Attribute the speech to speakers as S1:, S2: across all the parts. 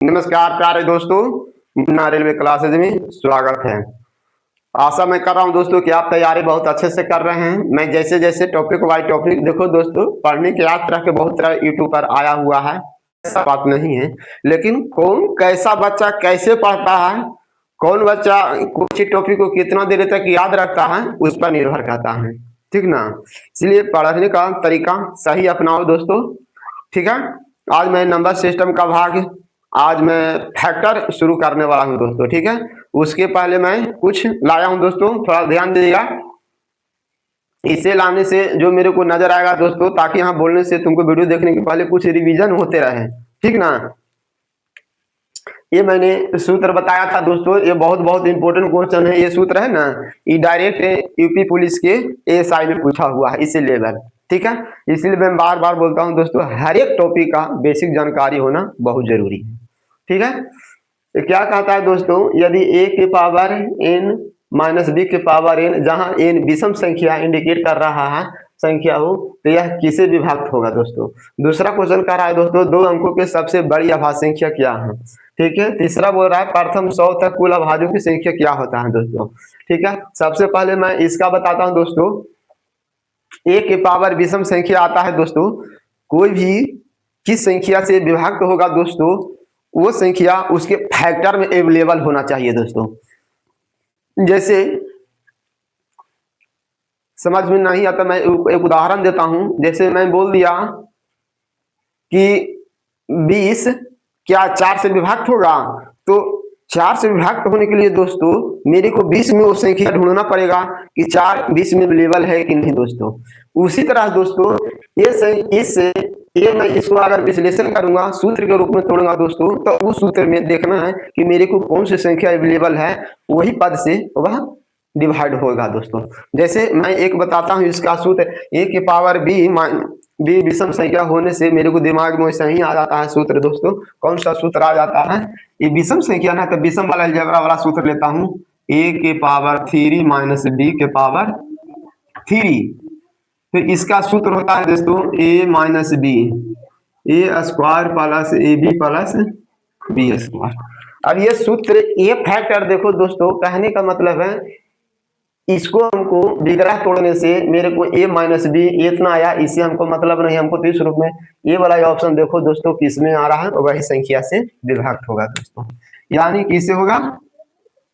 S1: नमस्कार प्यारे दोस्तों, मुन्ना रेलवे क्लासेज में स्वागत है। आशा मैं कर रहा हूं दोस्तों कि आप तैयारी बहुत अच्छे से कर रहे हैं। मैं जैसे जैसे टॉपिक वाइज टॉपिक देखो दोस्तों, पढ़ने के आज तरह के बहुत तरह यूट्यूब पर आया हुआ है, ऐसा बात नहीं है। लेकिन कौन कैसा बच्चा कैसे पढ़ता है, कौन बच्चा कुछ टॉपिक को कितना देर तक याद रखता है, उस पर निर्भर करता है। ठीक ना। इसलिए पढ़ने का तरीका सही अपनाओ दोस्तों। ठीक है। आज मैं नंबर सिस्टम का भाग, आज मैं फैक्टर शुरू करने वाला हूं दोस्तों। ठीक है। उसके पहले मैं कुछ लाया हूं दोस्तों, थोड़ा ध्यान दीजिएगा। इसे लाने से जो मेरे को नजर आएगा दोस्तों, ताकि यहाँ बोलने से तुमको वीडियो देखने के पहले कुछ रिवीजन होते रहे। ठीक ना। ये मैंने सूत्र बताया था दोस्तों, ये बहुत बहुत इंपॉर्टेंट क्वेश्चन है। ये सूत्र है ना, ये डायरेक्ट यूपी पुलिस के एएसआई में पूछा हुआ है, इसी लेवल। ठीक है। इसलिए मैं बार बार बोलता हूँ दोस्तों, हर एक टॉपिक का बेसिक जानकारी होना बहुत जरूरी है। ठीक है। तो क्या कहता है दोस्तों, यदि a के पावर n माइनस बी के पावर n, जहां n विषम संख्या इंडिकेट कर रहा है संख्या हो, तो यह किसे विभक्त होगा दोस्तों। दूसरा क्वेश्चन कह रहा है दोस्तों, दो अंकों के सबसे बड़ी अभाज्य संख्या क्या है। ठीक है। तीसरा बोल रहा है प्रथम 100 तक कुल अभाज्यों की संख्या क्या होता है दोस्तों। ठीक है। सबसे पहले मैं इसका बताता हूं दोस्तों, a के पावर विषम संख्या आता है दोस्तों, कोई भी किस संख्या से विभक्त होगा दोस्तों, वो संख्या उसके फैक्टर में अवेलेबल होना चाहिए दोस्तों। जैसे समझ में नहीं आता, मैं एक उदाहरण देता हूं। जैसे मैं बोल दिया कि 20 क्या 4 से विभक्त होगा, तो 4 से विभक्त होने के लिए दोस्तों मेरे को 20 में वो संख्या ढूंढना पड़ेगा कि 4 20 में अवेलेबल है कि नहीं दोस्तों। उसी तरह दोस्तों ये मैं इसको अगर विश्लेषण करूंगा, सूत्र के रूप में तोड़ूंगा दोस्तों, तो उस सूत्र में देखना है कि मेरे को कौन सी संख्या अवेलेबल है, वही पद से वह डिवाइड होगा दोस्तों। जैसे मैं एक बताता हूं इसका सूत्र, a के पावर b विषम संख्या होने से मेरे को दिमाग में वैसे ही आ जाता है सूत्र दोस्तों। कौन सा सूत्र आ जाता है, ये विषम संख्या ना, तो विषम वाला अलजेब्रा वाला सूत्र लेता हूं, a के पावर 3 माइनस b के पावर 3। तो इसका सूत्र होता है दोस्तों a minus B, A square plus A B plus B square. अब ये सूत्र ए फैक्टर देखो दोस्तों, कहने का मतलब है इसको हमको विग्रह तोड़ने से मेरे को a माइनस बी इतना आया, इसे हमको मतलब नहीं, हमको तो इस रूप में ये वाला ऑप्शन देखो दोस्तों किसमें आ रहा है, वही संख्या से विभक्त होगा दोस्तों। यानी किससे होगा,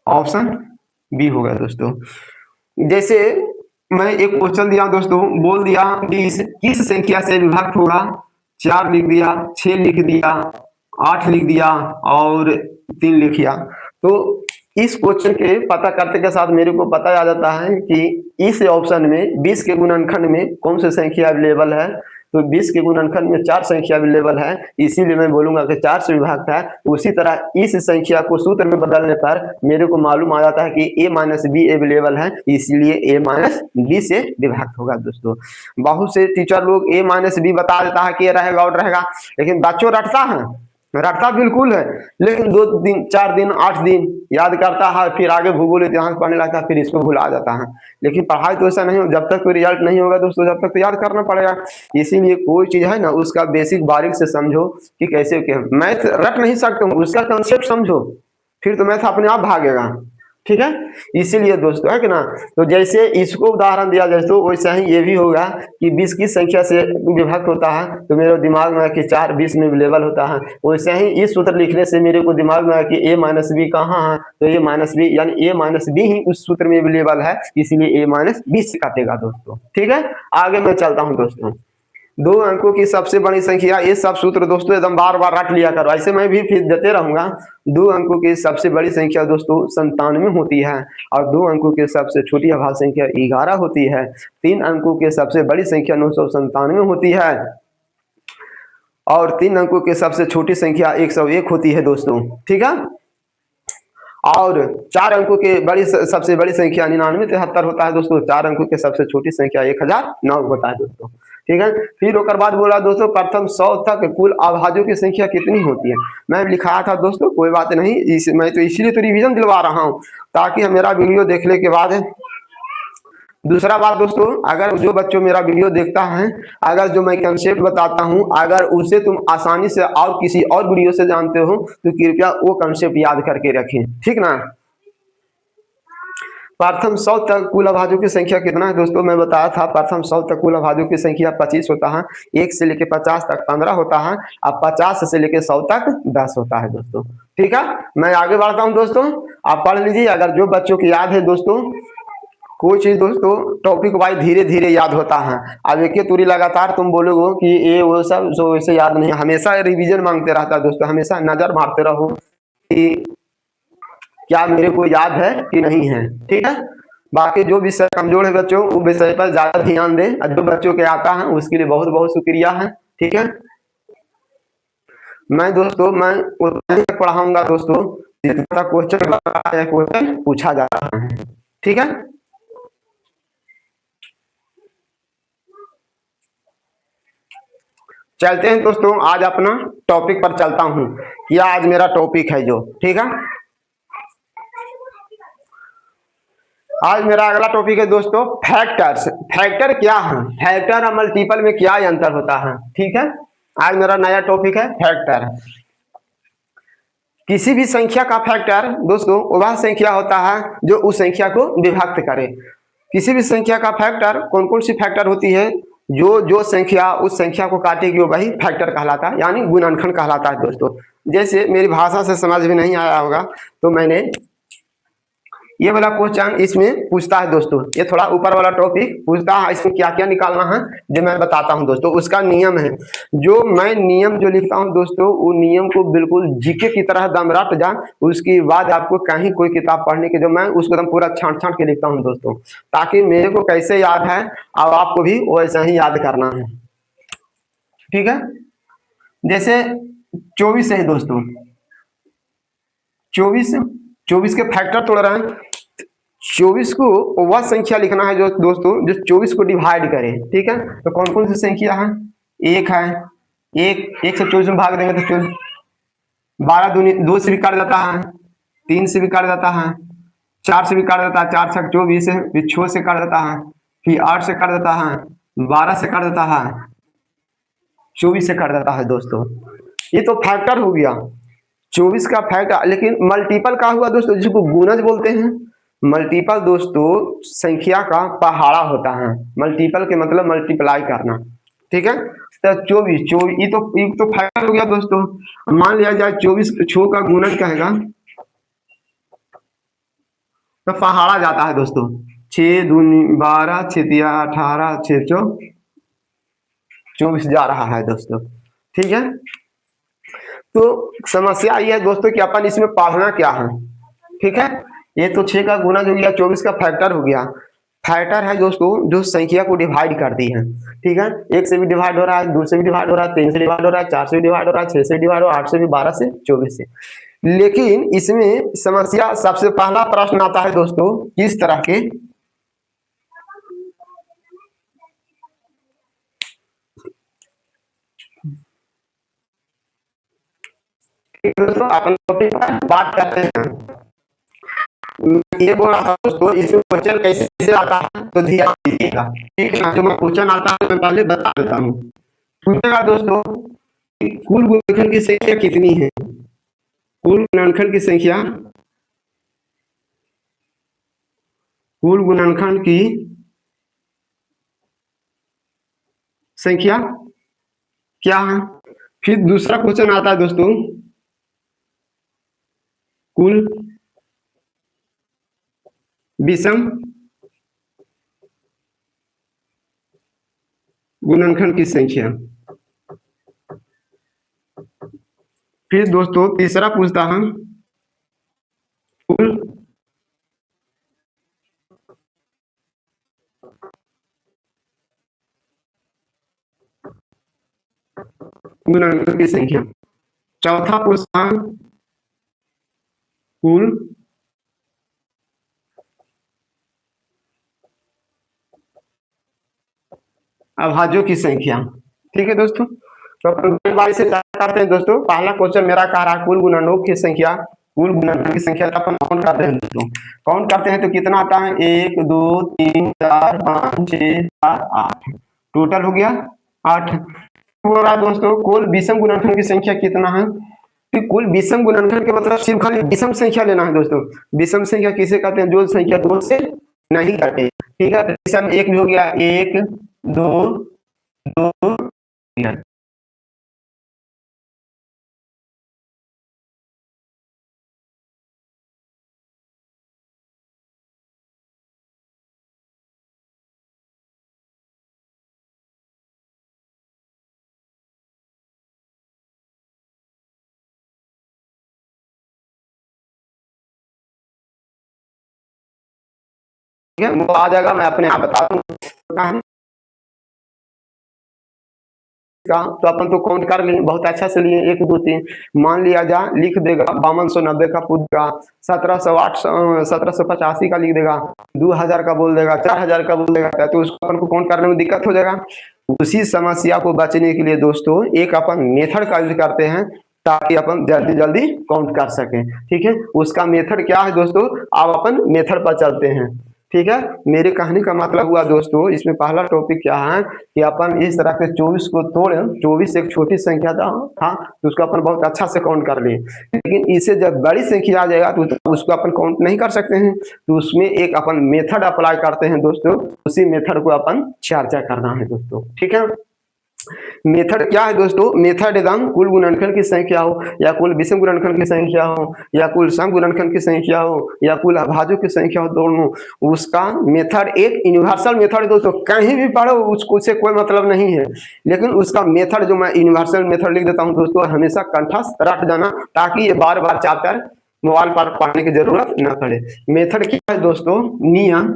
S1: ऑप्शन बी होगा दोस्तों। जैसे मैं एक क्वेश्चन दिया दोस्तों, बोल दिया 20 किस संख्या से विभक्त होगा, 4 लिख दिया, 6 लिख दिया, 8 लिख दिया और 3 लिख दिया। तो इस क्वेश्चन के पता करते के साथ मेरे को पता आ जाता है कि इस ऑप्शन में 20 के गुणनखंड में कौन सी संख्या अवेलेबल है। तो 20 के गुणनखंड में 4 संख्या अवेलेबल है, इसीलिए मैं बोलूंगा कि 4 से विभक्त है। उसी तरह इस संख्या को सूत्र में बदलने पर मेरे को मालूम आ जाता है कि a माइनस बी अवेलेबल है, इसलिए a माइनस बी से विभक्त होगा दोस्तों। बहुत से टीचर लोग a माइनस बी बता देता है कि ये रहेगा और रहेगा, लेकिन बच्चों रटता बिल्कुल है, लेकिन 2 दिन 4 दिन 8 दिन याद करता है, फिर आगे भूगोल इतिहास पढ़ने लगता है, फिर इसको भुला जाता है। लेकिन पढ़ाई तो ऐसा नहीं हो, जब तक कोई रिजल्ट नहीं होगा दोस्तों, जब तक तो याद करना पड़ेगा। इसीलिए कोई चीज है ना, उसका बेसिक बारीक से समझो कि कैसे क्या। मैथ रट नहीं सकते हो, उसका कंसेप्ट समझो, फिर तो मैथ अपने आप भागेगा। ठीक है। इसीलिए दोस्तों है कि ना, तो जैसे इसको उदाहरण दिया जाए तो वैसे ही ये भी होगा कि 20 की संख्या से विभक्त होता है, तो मेरे दिमाग में है कि 4 20 में अवेलेबल होता है। वैसे ही इस सूत्र लिखने से मेरे को दिमाग में है कि a माइनस बी कहाँ है, तो a माइनस बी यानी a माइनस बी ही उस सूत्र में अवेलेबल है, इसीलिए a माइनस बी से काटेगा दोस्तों। ठीक है। आगे मैं चलता हूँ दोस्तों, 2 अंकों की सबसे बड़ी संख्या, ये सब सूत्र दोस्तों एकदम बार बार रट लिया करो, ऐसे मैं भी फिर देते रहूंगा। 2 अंकों की सबसे बड़ी संख्या दोस्तों 97 होती है, और 2 अंकों की सबसे छोटी अभाज्य संख्या 11 होती है। 3 अंकों की सबसे बड़ी संख्या 997 होती है, और 3 अंकों की सबसे छोटी संख्या 101 होती है दोस्तों। ठीक है। और 4 अंकों के सबसे बड़ी संख्या 9973 होता है दोस्तों। 4 अंकों के सबसे छोटी संख्या 1009 होता है दोस्तों। ठीक है। फिर उसके बाद बोला दोस्तों प्रथम 100 तक कुल अभाज्यों की संख्या कितनी होती है। मैं लिखाया था दोस्तों, कोई बात नहीं, मैं तो इसीलिए तो रिवीजन दिलवा रहा हूँ, ताकि मेरा वीडियो देखने के बाद दूसरा बात दोस्तों, अगर जो बच्चों मेरा वीडियो देखता है, अगर जो मैं कंसेप्ट बताता हूं, अगर उसे तुम आसानी से और किसी और वीडियो से जानते हो तो कृपया वो कंसेप्ट याद करके रखें, ठीक ना। प्रथम 100 तक कुल अभाज्यों की संख्या कितना है दोस्तों, मैं बताया था प्रथम 100 तक कुल अभाज्यों की संख्या 25 होता है, 1 से लेके 50 तक 15 होता है, अब 50 से लेके 100 तक 10 होता है दोस्तों, ठीक है। मैं आगे बढ़ता हूं दोस्तों, आप पढ़ लीजिए। अगर जो बच्चों की याद है दोस्तों, कोई चीज दोस्तों टॉपिक वाइज धीरे धीरे याद होता है। अब एक ही तुरी लगातार तुम बोलोगे कि ये वो सब जो वैसे याद नहीं, हमेशा रिवीजन मांगते रहता है दोस्तों, हमेशा नजर मारते रहो कि क्या मेरे को याद है कि नहीं है, ठीक है। बाकी जो विषय कमजोर है बच्चों, वो विषय पर ज्यादा ध्यान दें, और जो बच्चों के आता है उसके लिए बहुत बहुत शुक्रिया है, ठीक है। मैं दोस्तों मैं उतना ही पढ़ाऊंगा दोस्तों जितना क्वेश्चन पूछा जा रहा है, ठीक है। चलते हैं दोस्तों, आज अपना टॉपिक पर चलता हूं, क्या आज मेरा टॉपिक है जो, ठीक है। आज मेरा अगला टॉपिक है दोस्तों फैक्टर्स। फैक्टर क्या है, फैक्टर और मल्टीपल में क्या अंतर होता है, ठीक है। आज मेरा नया टॉपिक है फैक्टर। किसी भी संख्या का फैक्टर दोस्तों वह संख्या होता है जो उस संख्या को विभक्त करे। किसी भी संख्या का फैक्टर कौन कौन सी फैक्टर होती है, जो जो संख्या उस संख्या को काटेगी वही फैक्टर कहलाता है, यानी गुणनखंड कहलाता है दोस्तों। जैसे मेरी भाषा से समझ में नहीं आया होगा तो मैंने ये वाला क्वेश्चन इसमें पूछता है दोस्तों, ये थोड़ा ऊपर वाला टॉपिक पूछता है, इसमें क्या क्या निकालना है जो मैं बताता हूं दोस्तों। उसका नियम है, जो मैं नियम जो लिखता हूं दोस्तों, वो नियम को बिल्कुल जीके की तरह दम रट जा, उसके बाद आपको कहीं कोई किताब पढ़ने के, जो मैं उसको दम पूरा छांट छांट के लिखता हूं दोस्तों, ताकि मेरे को कैसे याद है अब आपको भी वैसा ही याद करना है, ठीक है। जैसे 24 है दोस्तों, 24 24 के फैक्टर तोड़ रहे हैं। 24 को वह संख्या लिखना है जो दोस्तों जो 24 को डिवाइड करे, ठीक है। तो कौन कौन सी संख्या है, एक है, एक से 24 में भाग देंगे तो 12 दूनी 2 से भी काट जाता है, 3 से भी काट जाता है, 4 से भी काट जाता है, 4 छक 24 है, फिर 6 से काट जाता है, फिर 8 से काट जाता है, 12 से काट जाता है, 24 से काट जाता है दोस्तों। ये तो फैक्टर हो गया 24 का फैक्टर। लेकिन मल्टीपल का हुआ दोस्तों, जिसको गुणज बोलते हैं। मल्टीपल दोस्तों संख्या का पहाड़ा होता है, मल्टीपल के मतलब मल्टीप्लाई करना, ठीक है। तो 24 ये तो फैक्टर हो गया दोस्तों। मान लिया जाए 24 6 का गुणज कहेगा तो पहाड़ा जाता है दोस्तों, 6 दूनी 12, 6 तिया 18, 6 चौ 24 जा रहा है दोस्तों, ठीक है। तो समस्या ये है दोस्तों कि अपन इसमें पढ़ना क्या है, ठीक है। ये तो 6 का गुणज हो गया, 24 का फैक्टर हो गया। फैक्टर है दोस्तों जो संख्या को डिवाइड करती है, ठीक है। 1 से भी डिवाइड हो रहा है, 2 से भी डिवाइड हो रहा है, 3 से डिवाइड हो रहा है, 4 से भी डिवाइड हो रहा है, 6 से डिवाइड हो रहा है, 8 से भी, 12 से, 24 से। लेकिन इसमें समस्या, सबसे पहला प्रश्न आता है दोस्तों किस तरह के, दोस्तों अपन टॉपिक पर बात करते हैं। ये बोल रहा था दोस्तों इसमें क्वेश्चन कैसे आता है तो ध्यान दीजिएगा, ठीक है। जो मैं क्वेश्चन आता है मैं पहले बता देता हूँ। पूछेगा दोस्तों कुल गुणनखंड की संख्या कितनी है, कुल गुणनखंड की संख्या, कुल गुणनखंड की संख्या क्या है। फिर दूसरा क्वेश्चन आता है दोस्तों कुल विषम गुणनखंड की संख्या। फिर दोस्तों तीसरा पूछता है कुल गुणनखंड की संख्या। चौथा पूछता है कुल अभाज्यों की संख्या, ठीक है दोस्तों। तो अपन बारी से करते हैं दोस्तों। पहला क्वेश्चन मेरा कह रहा है कुल गुणनों की संख्या कुल गुणनखंड की संख्या अपन काउंट करते हैं दोस्तों। काउंट करते हैं तो कितना आता है, 1 2 3 4 5 6 7 8, टोटल हो गया 8। हो रहा है दोस्तों कुल विषम गुणनखंड की संख्या कितना है, कि कुल विषम गुणनखंड के मतलब सिर्फ खाली विषम संख्या लेना है दोस्तों। विषम संख्या किसे कहते हैं, जो संख्या दो से नहीं घटे। ठीक है, विषम एक भी हो गया, 1 2 2 ठीक है, वो आ जाएगा, मैं अपने आप बता दूंगा का। तो अपन तो काउंट कर लिए, बहुत अच्छा से लिए, 1 2 3 मान लिया जा, लिख देगा 5290 का पूछ देगा, 1785 का लिख देगा, 2000 का बोल देगा, 4000 का बोल देगा, तो उसको अपन को काउंट करने में दिक्कत हो जाएगा। उसी समस्या को बचने के लिए दोस्तों एक अपन मेथड का यूज करते हैं, ताकि अपन जल्दी जल्दी काउंट कर सकें। ठीक है, उसका मेथड क्या है दोस्तों, अब अपन मेथड पर चलते हैं। ठीक है, मेरी कहानी का मतलब हुआ दोस्तों, इसमें पहला टॉपिक क्या है कि अपन इस तरह के 24 को तोड़े, 24 एक छोटी संख्या था तो उसको अपन बहुत अच्छा से काउंट कर लिए, लेकिन इसे जब बड़ी संख्या आ जाएगा तो उसको अपन काउंट नहीं कर सकते हैं। तो उसमें एक अपन मेथड अप्लाई करते हैं दोस्तों, उसी मेथड को अपन चर्चा करना है दोस्तों। ठीक है, मेथड क्या है दोस्तों, मेथड एकदम कुल गुणनखंड की संख्या हो, या कुल विषम गुणनखंड की संख्या हो, या कुल सम गुणनखंड की संख्या हो, या कुल अभाज्यों की संख्या हो, दोनों उसका मेथड एक यूनिवर्सल मेथड है दोस्तों। कहीं भी पढ़ो उसको से कोई मतलब नहीं है, लेकिन उसका मेथड जो मैं यूनिवर्सल मेथड लिख देता हूँ दोस्तों, हमेशा कंठस्थ रख देना, ताकि ये बार बार चैप्टर मोबाइल पर पढ़ने की जरूरत न पड़े। मेथड क्या है दोस्तों, नियम,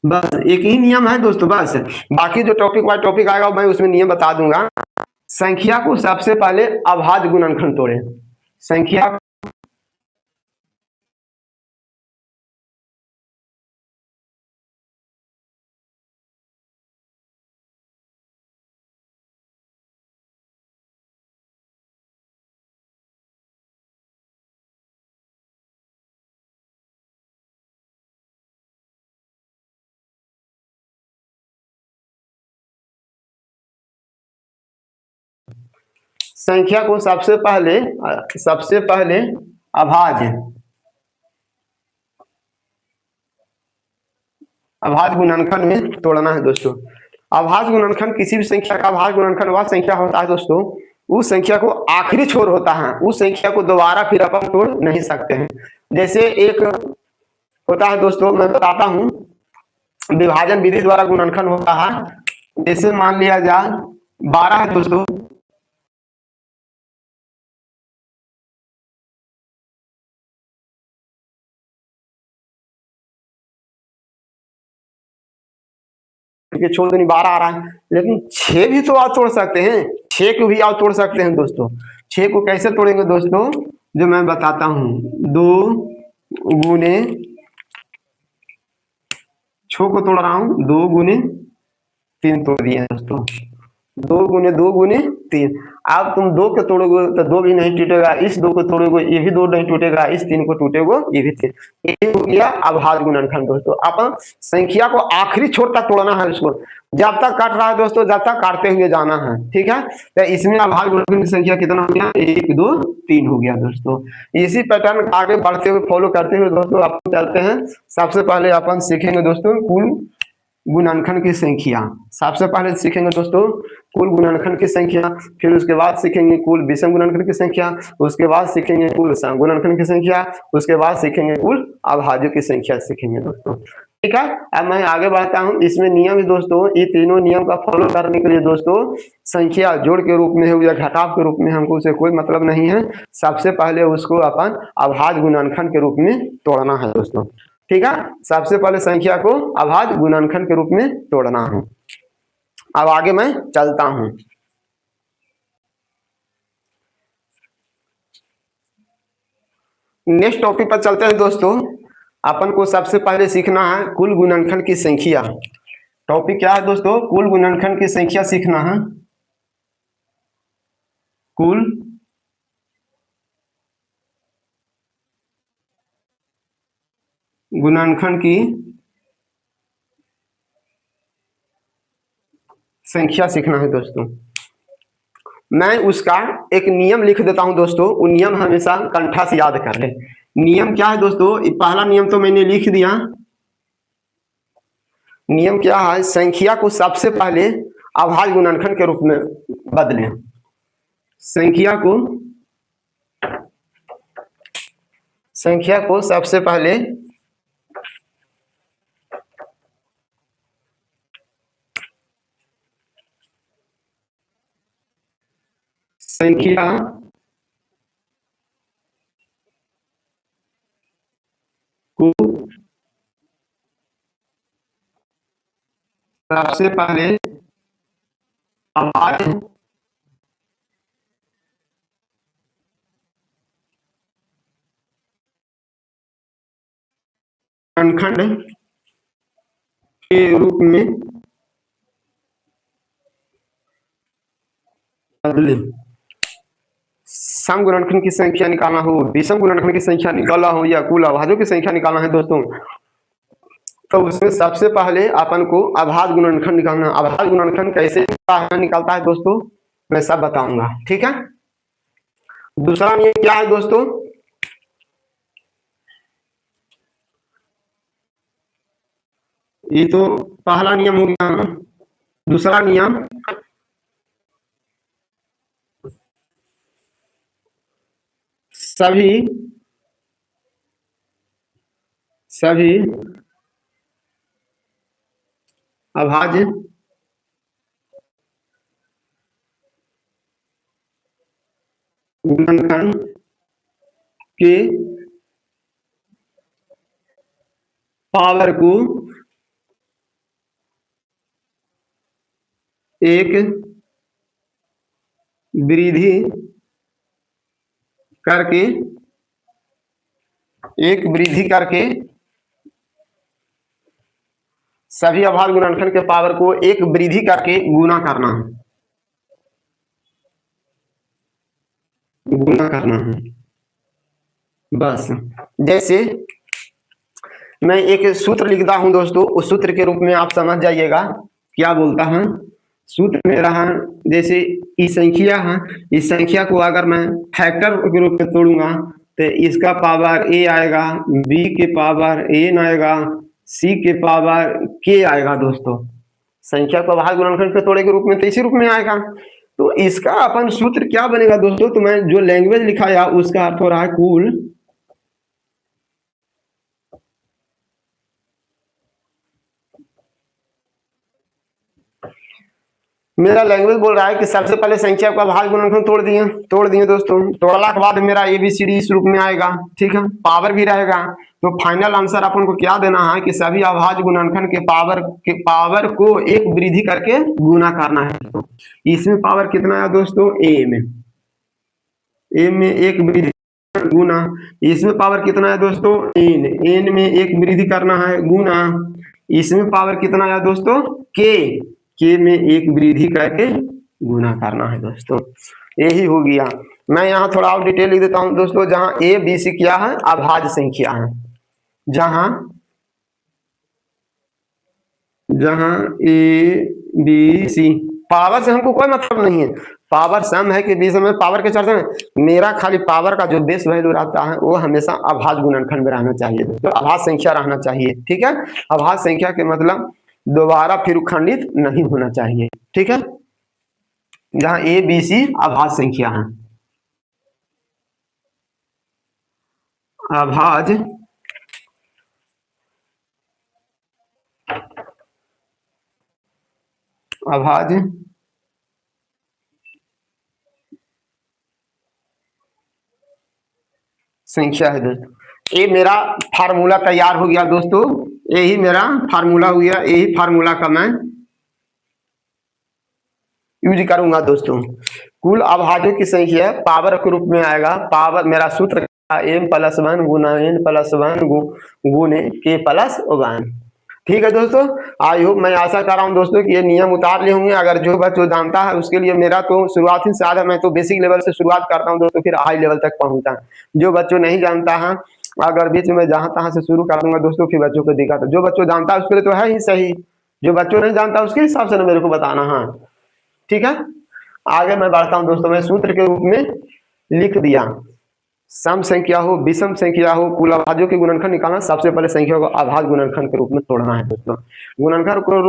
S1: बस एक ही नियम है दोस्तों बस। बाकी जो टॉपिक वाइज टॉपिक आएगा मैं उसमें नियम बता दूंगा। संख्या को सबसे पहले अभाज्य गुणनखंड तोड़े, संख्या संख्या को सबसे पहले अभाज्य अभाज्य गुणनखंड में तोड़ना है दोस्तों। अभाज्य गुणनखंड, किसी भी संख्या का अभाज्य गुणनखंड वह संख्या होता है दोस्तों, उस संख्या को आखिरी छोर होता है, उस संख्या को दोबारा फिर अपन तोड़ नहीं सकते हैं। जैसे एक होता है दोस्तों, मैं बताता हूँ, विभाजन विधि द्वारा गुणनखंड होता है। जैसे मान लिया जाए 12 है दोस्तों, छोड़ देनी 12 आ रहा है, लेकिन 6 भी तो आप तोड़ सकते हैं, 6 को भी आप तोड़ सकते हैं दोस्तों। 6 को कैसे तोड़ेंगे दोस्तों, जो मैं बताता हूँ, 2 गुने 6 को तोड़ रहा हूँ, 2 गुने 3 तोड़ दिए दोस्तों, 2 गुने 2 गुने 3। अब तुम 2 को तोड़ोगे तो 2 भी नहीं टूटेगा, इस 2 को तोड़ोगे ये भी 2 नहीं टूटेगा, इस 3 को टूटेगा ये भी 3। ये हो गया अभाज्य गुणनखंड दोस्तों। अपन संख्या को आखिरी छोर तक तोड़ना है इसको, जब तक काट रहा है दोस्तों, जब तक काटते हुए जाना है। ठीक है, तो इसमें अभाज्य गुणनखंड की संख्या कितना हो गया, 1 2 3 हो गया दोस्तों। इसी पैटर्न आगे बढ़ते हुए फॉलो करते हुए दोस्तों अपन चलते हैं। सबसे पहले अपन सीखेंगे दोस्तों कुल गुणनखंड की संख्या, सबसे पहले सीखेंगे दोस्तों कुल गुणनखंड की संख्या, फिर उसके बाद सीखेंगे कुल विषम गुणनखंड की संख्या, उसके बाद सीखेंगे कुल सम गुणनखंड की संख्या, उसके बाद सीखेंगे कुल अभाज्यों की संख्या सीखेंगे दोस्तों। ठीक है, अब मैं आगे बढ़ता हूँ। इसमें नियम है दोस्तों, ये तीनों नियम का फॉलो करने के लिए दोस्तों, संख्या जोड़ के रूप में हो या घटाव के रूप में, हमको उसे कोई मतलब नहीं है। सबसे पहले उसको अपन अभाज्य गुणनखंड के रूप में तोड़ना है दोस्तों। ठीक है, सबसे पहले संख्या को अभाज्य गुणनखंड के रूप में तोड़ना है। अब आगे मैं चलता हूं, नेक्स्ट टॉपिक पर चलते हैं दोस्तों। अपन को सबसे पहले सीखना है कुल गुणनखंड की संख्या। टॉपिक क्या है दोस्तों, कुल गुणनखंड की संख्या सीखना है। कुल गुणनखंड की संख्या सीखना है दोस्तों। मैं उसका एक नियम लिख देता हूं दोस्तों, वो नियम हमेशा कंठा से याद कर ले। नियम क्या है दोस्तों? पहला नियम तो मैंने लिख दिया। नियम क्या है? संख्या को सबसे पहले अभाज्य गुणनखंड के रूप में बदलें। संख्या को सबसे पहले संख्या को सबसे पहले अभाज्य गुणनखंड के रूप में बदले। सम गुणनखंड की संख्या निकालना हो, विषम गुणनखंड की संख्या निकालना हो, या कुल अभाज्यों की संख्या निकालना है दोस्तों, तो उसमें सबसे पहले अपन को अभाज्य गुणनखंड निकालना। अभाज्य गुणनखंड कैसे निकलता है दोस्तों, मैं सब बताऊंगा, ठीक है। दूसरा नियम क्या है दोस्तों? ये तो पहला नियम हो गया। दूसरा नियम, सभी अभाज्य गुणनखंड के पावर को एक वृद्धि करके सभी अभाज्य गुणनखंड के पावर को एक वृद्धि करके गुणा करना है। बस, जैसे मैं एक सूत्र लिखता हूं दोस्तों, उस सूत्र के रूप में आप समझ जाइएगा क्या बोलता है। सूत्र मेरा है, जैसे इस संख्या है, इस संख्या को अगर मैं फैक्टर के रूप में तोड़ूंगा तो इसका पावर a आएगा, b के पावर n आएगा, c के पावर k आएगा दोस्तों। संख्या को अभाज्य गुणनखंड के तोड़े के रूप में तो इसी रूप में आएगा। तो इसका अपन सूत्र क्या बनेगा दोस्तों? तो मैं जो लैंग्वेज लिखाया उसका अर्थ हो रहा है कुल मेरा लैंग्वेज बोल रहा है कि सबसे पहले संख्या को अभाज्य गुणनखंड तोड़ दिए दोस्तों। तोड़ला के बाद मेरा एबीसीडी इस रूप में आएगा, ठीक है, पावर भी रहेगा। तो फाइनल आंसर अपन को क्या देना है कि सभी अभाज्य गुणनखंड के पावर को एक वृद्धि करके गुना करना है। तो इसमें पावर कितना है दोस्तों? ए में एक वृद्धि गुना, इसमें पावर कितना है दोस्तों? एन में एक वृद्धि करना है गुना, इसमें पावर कितना है दोस्तों? के में एक वृद्धि करके गुना करना है दोस्तों। यही हो गया। मैं यहाँ थोड़ा और डिटेल लिख देता हूं दोस्तों। जहां ए बी सी क्या है? अभाज्य संख्या है। जहां ए बी सी, पावर से हमको कोई मतलब नहीं है, पावर सम है कि बीच में पावर के चर्चा में मेरा खाली पावर का जो बेस वैल्यू रहता है वो हमेशा अभाज्य गुणनखंड में रहना चाहिए, तो अभाज्य संख्या रहना चाहिए, ठीक है। अभाज्य संख्या के मतलब दोबारा फिर खंडित नहीं होना चाहिए, ठीक है। जहां ए बी सी अभाज्य संख्या है। अभाज्य संख्या है दोस्तों। ये मेरा फार्मूला तैयार हो गया दोस्तों, यही मेरा फार्मूला हो गया। यही फार्मूला का मैं यूज करूंगा दोस्तों। कुल अभाज्यों की संख्या पावर के रूप में आएगा। पावर मेरा सूत्र m+1 गुना n+1 गुने k+1, ठीक है दोस्तों। आई होप, मैं आशा कर रहा हूं दोस्तों कि ये नियम उतार ले होंगे। अगर जो बच्चों जानता है उसके लिए मेरा तो शुरुआत ही से मैं तो बेसिक लेवल से शुरुआत करता हूं दोस्तों, फिर हाई लेवल तक पहुंचता है। जो बच्चों नहीं जानता है अगर बीच में जहां तहां से शुरू कर दूंगा दोस्तों फिर बच्चों को दिक्कत, जो बच्चों जानता है उसके लिए तो है ही सही, जो बच्चों नहीं जानता उसके हिसाब से ना मेरे को बताना। हाँ ठीक है, आगे मैं बढ़ता हूँ दोस्तों। मैं सूत्र के रूप में लिख दिया, सम संख्या हो विषम संख्या हो कुल अभाज्यों के गुणनखंड निकालना, सबसे पहले संख्या को अभाज्य गुणनखंड के रूप में तोड़ना है दोस्तों। गुणनखंड को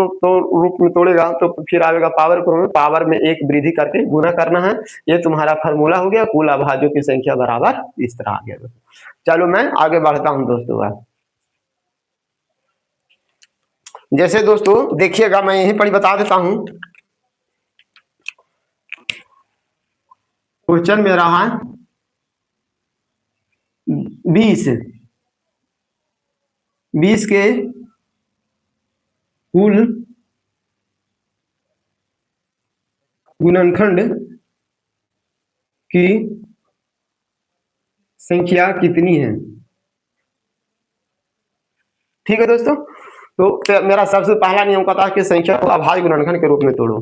S1: रूप में तोड़ेगा तो फिर आएगा पावर क्रम में, पावर में एक वृद्धि करके गुना करना है। ये तुम्हारा फार्मूला हो गया, कुल अभाज्यों की संख्या बराबर इस तरह आ गया दोस्तों। चलो मैं आगे बढ़ता हूँ दोस्तों। जैसे दोस्तों देखिएगा, मैं यही पढ़ी बता देता हूँ। क्वेश्चन में रहा 20 के कुल गुणनखंड की संख्या कितनी है। ठीक है दोस्तों, तो मेरा सबसे पहला नियम कहता है कि संख्या को अभाज्य गुणनखंड के रूप में तोड़ो।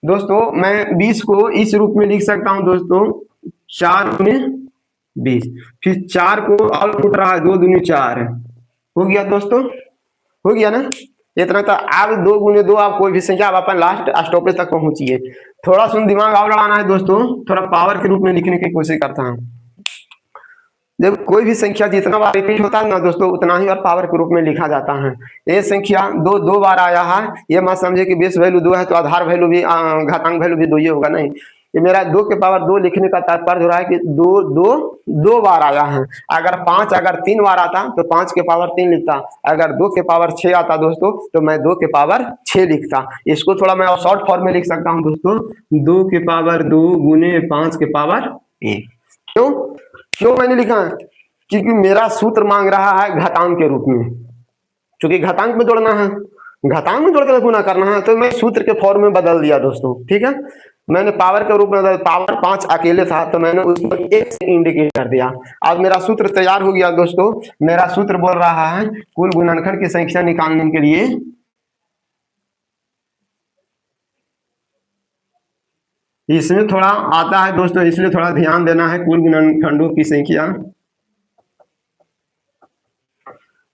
S1: दोस्तों मैं 20 को इस रूप में लिख सकता हूं दोस्तों, 4 दूनी 20, फिर 4 को और टूट रहा है, 2 दूनी 4 हो गया दोस्तों, हो गया ना इतना। तो आप 2 गुने 2 आप कोई भी संख्या आप अपन लास्ट स्टॉपेज तक पहुंचिए। थोड़ा सुन दिमाग और लगाना है दोस्तों, थोड़ा पावर के रूप में लिखने की कोशिश करता हूं। जब कोई भी संख्या जितना बार रिपीट होता है ना दोस्तों उतना ही बार पावर के रूप में लिखा जाता है। ये संख्या दो बार आया है, ये मत समझे कि बेस वैल्यू 2 है तो आधार वैल्यू भी घातांक वैल्यू भी 2 ही होगा, नहीं। ये मेरा 2 के पावर 2 लिखने का तात्पर्य हो रहा है कि 2 बार आया है। अगर 5 अगर 3 बार आता तो 5 के पावर 3 लिखता, अगर 2 के पावर 6 आता दोस्तों तो मैं 2 के पावर 6 लिखता। इसको थोड़ा मैं शॉर्ट फॉर्म में लिख सकता हूँ दोस्तों, 2 के पावर 2 गुने 5 के पावर 1। क्यों क्यों मैंने लिखा है, क्योंकि मेरा सूत्र मांग रहा है घातांक के रूप में, क्योंकि घातांक में जोड़ना है, घातांक में जोड़कर गुना करना है, तो मैं सूत्र के फॉर्म में बदल दिया दोस्तों। ठीक है, मैंने पावर के रूप में, पावर 5 अकेले था तो मैंने उसको 1 से इंडिकेट कर दिया। अब मेरा सूत्र तैयार हो गया दोस्तों। मेरा सूत्र बोल रहा है कुल गुणनखंड की संख्या निकालने के लिए इसमें थोड़ा आता है दोस्तों, इसलिए थोड़ा ध्यान देना है। कुल गुणनखंडों की संख्या,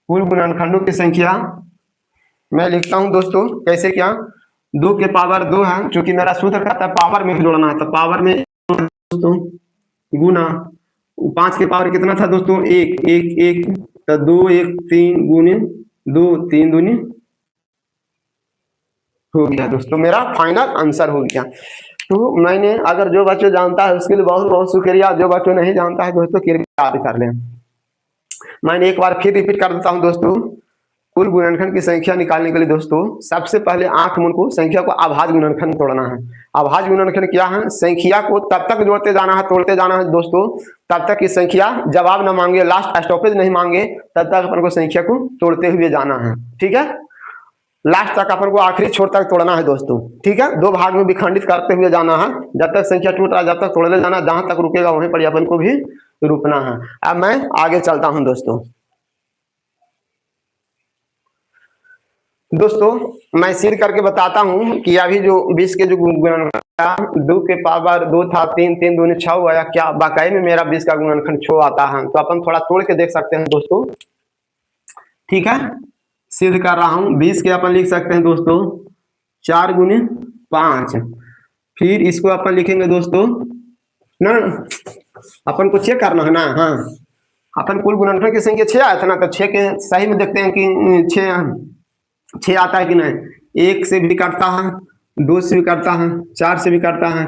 S1: कुल गुणनखंडों की संख्या मैं लिखता हूं दोस्तों कैसे, क्या 2 के पावर 2 है, क्योंकि मेरा सूत्र कहता है पावर में जोड़ना है, तो पावर में दोस्तों गुना 5 के पावर कितना था दोस्तों, 1 1 1, तो 2 1 3 गुने 2 3 दूनी हो गया दोस्तों, मेरा फाइनल आंसर हो गया। तो मैंने, अगर जो बच्चों जानता है उसके लिए बहुत बहुत शुक्रिया, जो बच्चों नहीं जानता है दोस्तों कृपया याद कर लें। मैंने एक बार फिर रिपीट कर देता हूं दोस्तों। कुल गुणनखंड की संख्या निकालने के लिए दोस्तों सबसे पहले आंख मूंद को संख्या को अभाज्य गुणनखंड तोड़ना है। अभाज्य गुणनखंड क्या है, संख्या को तब तक जोड़ते जाना है, तोड़ते जाना है दोस्तों, तब तक की संख्या जवाब न मांगे, लास्ट स्टॉपेज नहीं मांगे, तब तक अपन को संख्या को तोड़ते हुए जाना है। ठीक है, लास्ट तक अपन को आखिरी छोर तक तोड़ना है दोस्तों। ठीक है, 2 भाग में विखंडित करते हुए जाना है, जब तक संख्या टूट रहा है जब तक तोड़ने जाना, जहां तक रुकेगा वहीं पर अपन को भी रुकना है। अब मैं आगे चलता हूं दोस्तों। दोस्तों मैं सीध करके बताता हूं कि अभी जो 20 के जो गुणनखंड 2 के पावर 2 था, 3 3 दूनी 6 आया, क्या वाकई में मेरा 20 का गुणनखंड 6 आता है, तो अपन थोड़ा तोड़ के देख सकते हैं दोस्तों। ठीक है, सिद्ध कर रहा हूं, 20 के अपन लिख सकते हैं दोस्तों 4 गुने 5, फिर इसको अपन लिखेंगे दोस्तों ना, अपन को चेक करना है ना। हाँ, अपन कुल गुणनखंड की संख्या 6 आया था ना, तो 6 के सही में देखते हैं कि 6 आता है कि नहीं। 1 से भी कटता है, 2 से भी कटता है, 4 से भी कटता है,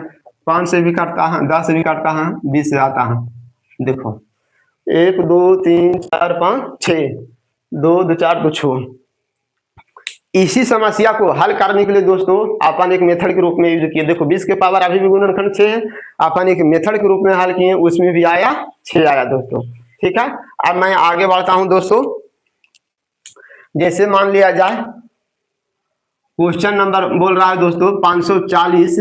S1: 5 से भी कटता है, 10 से भी कटता है, 20 से आता है। देखो 1 2 3 4 5 6, 2 2 4 2 6। इसी समस्या को हल करने के लिए दोस्तों अपन एक मेथड के रूप में यूज किए। देखो 20 के पावर अभी भी गुणनखंड 6 है, अपन एक मेथड के रूप में हल किए, उसमें भी आया 6 आया दोस्तों। ठीक है, अब मैं आगे बढ़ता हूं दोस्तों। जैसे मान लिया जाए क्वेश्चन नंबर बोल रहा है दोस्तों 540,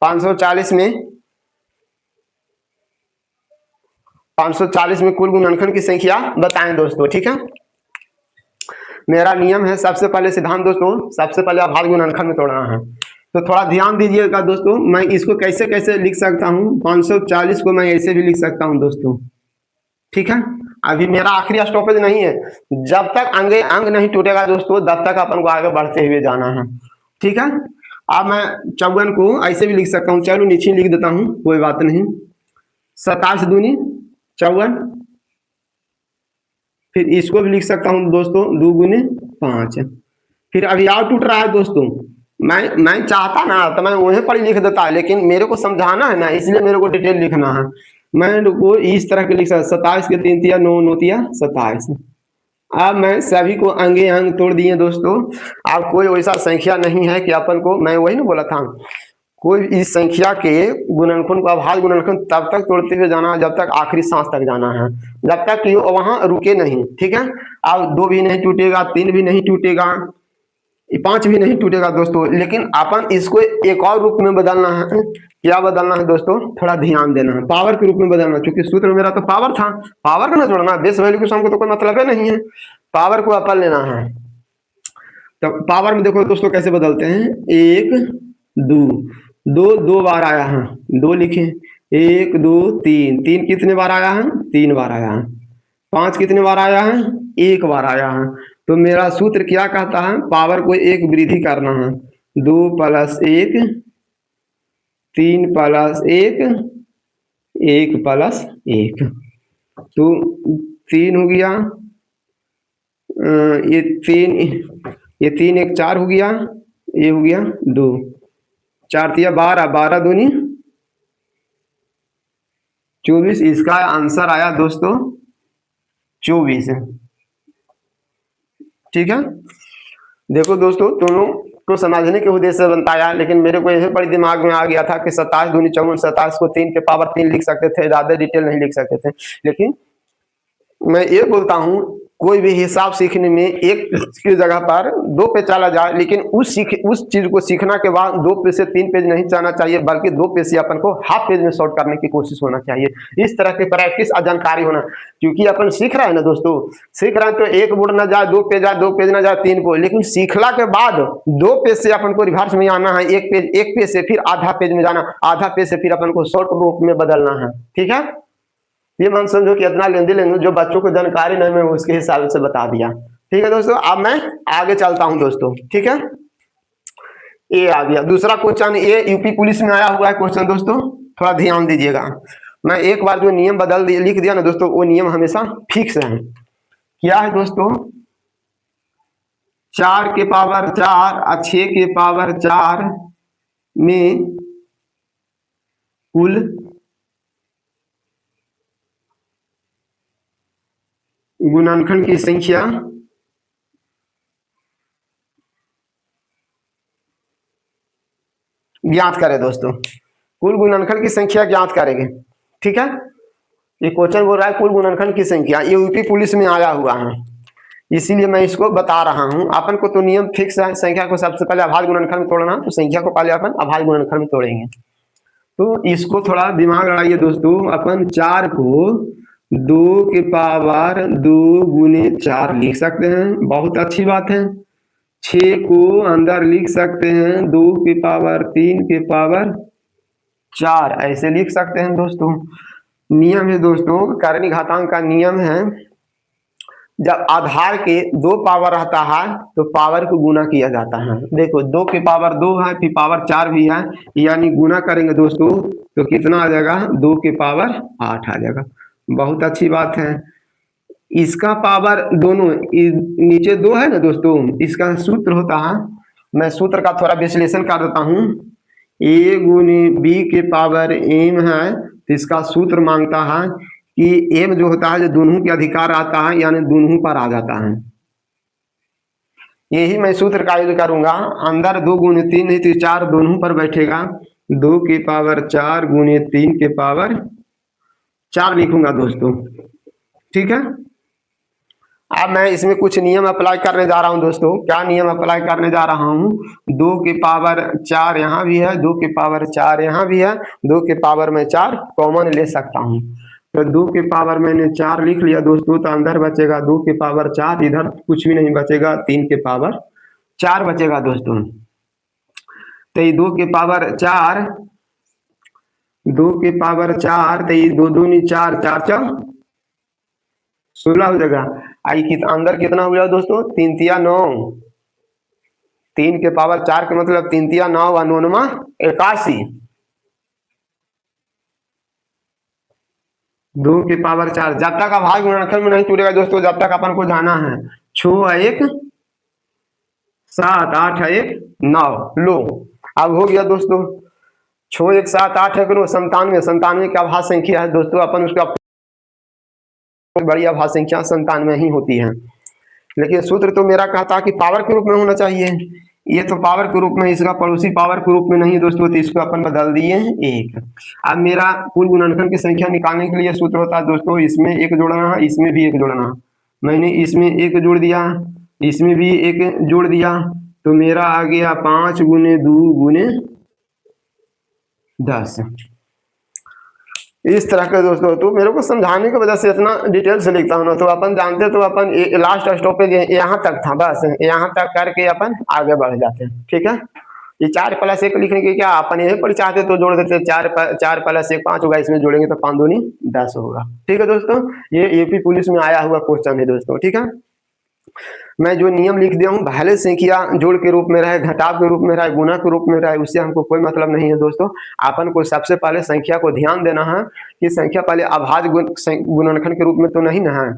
S1: 540 में 540 में कुल गुणनखंड की संख्या बताएं दोस्तों। ठीक है, मेरा नियम है सबसे पहले सिद्धांत दोस्तों, सबसे पहले अभाज्य गुणनखंड में तोड़ना है। तो थोड़ा ध्यान दीजिएगा दोस्तों, मैं इसको कैसे कैसे लिख सकता हूँ। 540 को मैं ऐसे भी लिख सकता हूँ दोस्तों। ठीक है, अभी मेरा आखिरी स्टॉपेज नहीं है, जब तक अंग नहीं टूटेगा दोस्तों तब तक अपन को आगे बढ़ते हुए जाना है। ठीक है, अब मैं 54 को ऐसे भी लिख सकता हूँ, चलो नीचे लिख देता हूँ, कोई बात नहीं। 27 दूनी 54, फिर इसको भी लिख सकता हूँ दोस्तों 2 गुने 5। फिर अभी और टूट रहा है दोस्तों, मैं चाहता ना तो मैं वहीं पर लिख देता, लेकिन मेरे को समझाना है ना, इसलिए मेरे को डिटेल लिखना है। मैं को इस तरह के लिख सकता, 27 के 3 तिया 9, 9 तिया 27। अब मैं सभी को अंगे अंग तोड़ दिए दोस्तों। अब कोई वैसा संख्या नहीं है कि अपन को, मैं वही ना बोला था, कोई इस संख्या के गुणनखंड को अभाज्य गुणनखंड तब तक तोड़ते हुए जाना जब तक आखिरी सांस तक जाना है, जब तक कि वहां रुके नहीं। ठीक है, अब 2 भी नहीं टूटेगा, 3 भी नहीं टूटेगा, 5 भी नहीं टूटेगा दोस्तों। लेकिन अपन इसको एक और रूप में बदलना है। क्या बदलना है दोस्तों, थोड़ा ध्यान देना है, पावर के रूप में बदलना, क्योंकि सूत्र में मेरा तो पावर था, पावर का ना जोड़ना, बेस वैल्यू के सम को तो कोई मतलब है नहीं है, पावर को अपन लेना है। तो पावर में देखो दोस्तों कैसे बदलते हैं, 1 2 2 बार आया है, 2 लिखे, 1 2 3 3 कितने बार आया है, 3 बार आया है। 5 कितने बार आया है, 1 बार आया है। तो मेरा सूत्र क्या कहता है, पावर को एक वृद्धि करना है, 2 + 1 3 + 1 1 + 1, तो 3 हो गया, ये 3 1 4 हो गया, ये हो गया 2, 4 तिया 12, 12 दूनी 24। इसका आंसर आया दोस्तों 24। ठीक है, देखो दोस्तों दोनों को समझने के उद्देश्य से बताया, लेकिन मेरे को यही बड़ी दिमाग में आ गया था कि 27 दूनी 54, 27 को 3 के पावर 3 लिख सकते थे, ज्यादा डिटेल नहीं लिख सकते थे। लेकिन मैं ये बोलता हूँ, कोई भी हिसाब सीखने में एक की जगह पर 2 पे चला जाए, लेकिन उस चीज को सीखना के बाद 2 पेज से 3 पेज नहीं जाना चाहिए, बल्कि 2 पेज से अपन को हाफ पेज में शॉर्ट करने की कोशिश होना चाहिए। इस तरह की प्रैक्टिस और जानकारी होना, क्योंकि अपन सीख रहे हैं ना दोस्तों, सीख रहे हैं तो एक बोर्ड ना जाए 2 पेज जाए, 2 पेज ना जाए 3 को, लेकिन सीखला के बाद 2 पेज से अपन को रिवर्स में आना है, एक पेज से फिर आधा पेज में जाना, आधा पेज से फिर अपन को शॉर्ट रूप में बदलना है। ठीक है, ये मान समझो कि इतना लेंदी जो बच्चों को जानकारी नहीं, मैं उसके हिसाब से बता दिया। ठीक है दोस्तों, अब मैं आगे चलता हूं दोस्तों। ठीक है, ये आ गया दूसरा क्वेश्चन, ये यूपी पुलिस में आया हुआ है क्वेश्चन दोस्तों, थोड़ा ध्यान दीजिएगा। मैं एक बार जो नियम बदल दिया लिख दिया ना दोस्तों, वो नियम हमेशा फिक्स है। क्या है दोस्तों, 4 के पावर 4 और 6 के पावर 4 में कुल गुणनखंड की संख्या ज्ञात करें दोस्तों, कुल गुणनखंड की संख्या ज्ञात करेंगे। ठीक है, ये क्वेश्चन बोल रहा है कुल गुणनखंड की संख्या, ये यूपी पुलिस में आया हुआ है, इसीलिए मैं इसको बता रहा हूं। अपन को तो नियम फिक्स है, संख्या को सबसे पहले अभाज्य गुणनखंड में तोड़ना, तो संख्या को पहले अपन अभाज्य गुणनखंड में तोड़ेंगे। तो इसको थोड़ा दिमाग लड़ाइए दोस्तों, अपन 4 को 2 के पावर 2 गुने 4 लिख सकते हैं, बहुत अच्छी बात है। 6 को अंदर लिख सकते हैं 2 के पावर 3 के पावर 4, ऐसे लिख सकते हैं दोस्तों। नियम है दोस्तों, कारणिक घातांक का नियम है, जब आधार के 2 पावर रहता है तो पावर को गुना किया जाता है। देखो 2 के पावर 2 है, फिर पावर 4 भी है, यानी गुना करेंगे दोस्तों तो कितना आ जाएगा, 2 के पावर 8 आ जाएगा। बहुत अच्छी बात है। इसका पावर दोनों नीचे 2 है ना दोस्तों, इसका सूत्र होता है, मैं सूत्र का थोड़ा विश्लेषण कर देता हूँ। a गुने b के पावर m है, तो इसका सूत्र मांगता है कि m जो होता है जो दोनों के अधिकार आता है, यानी दोनों पर आ जाता है। यही मैं सूत्र का यूज करूंगा, अंदर 2 गुने 3 नहीं तो 4 दोनों पर बैठेगा, 2 के पावर 4 गुने 3 के पावर 4 लिखूंगा दोस्तों। ठीक है, अब मैं इसमें कुछ नियम अप्लाई करने जा रहा हूं दोस्तों। क्या नियम अप्लाई करने जा रहा हूं? 2 की पावर 4 यहाँ भी है, 2 की पावर 4 यहाँ भी है, 2 की पावर में 4 कॉमन ले सकता हूँ। तो 2 की पावर मैंने 4 लिख लिया दोस्तों, तो अंदर बचेगा 2 की पावर 4, इधर कुछ भी नहीं बचेगा, 3 की पावर 4 बचेगा दोस्तों। तो ये 2 की पावर 4, 2 की पावर 4, तो ये 2 दूनी 4, 4 4 16 हो जाएगा। आई अंदर कितना हो गया दोस्तों? 3 तिया 9, 3 के पावर 4 के मतलब 3 तिया 9 व 9 81। 2 की पावर 4 जब तक अभाज्य गुणनखंड में नहीं टूटेगा दोस्तों, जब तक अपन को जाना है 6 1 7 8 1 9। लो अब हो गया दोस्तों, 6 1 7 8 है करो 97, 97 की अभाज्य संख्या है दोस्तों, अपन उसका बड़ी अभाज्य संख्या 97 ही होती है। लेकिन सूत्र तो मेरा कहता है कि पावर के रूप में होना चाहिए, ये तो पावर के रूप में, इसका पड़ोसी पावर के रूप में नहीं दोस्तों, तो इसको अपन बदल दिए 1। अब मेरा कुल गुणनखंड की संख्या निकालने के लिए सूत्र होता है दोस्तों, इसमें 1 जोड़ना, इसमें भी 1 जोड़ना। मैंने इसमें 1 जोड़ दिया, इसमें भी 1 जोड़ दिया, तो मेरा आ गया 5 गुने 2 गुने 10। इस तरह के दोस्तों, तो मेरे को समझाने की वजह से इतना डिटेल से लिखता हूँ ना, तो अपन जानते तो अपन लास्ट स्टॉपेज यहाँ तक था, बस यहाँ तक करके अपन आगे बढ़ जाते हैं। ठीक है, ये 4+1 लिखने के क्या अपन यही पर चाहते तो जोड़ देते, 4+1 5 होगा, इसमें जोड़ेंगे तो 5 दूनी 10 होगा। ठीक है दोस्तों, ये यूपी पुलिस में आया हुआ क्वेश्चन है दोस्तों। ठीक है, मैं जो नियम लिख दिया हूँ, भले संख्या जोड़ के रूप में रहे, घटाव के रूप में रहे, गुना के रूप में रहे, उससे हमको कोई मतलब नहीं है दोस्तों। अपन को सबसे पहले संख्या को ध्यान देना है कि संख्या पहले अभाज्य गुणनखंड के रूप में तो नहीं ना है।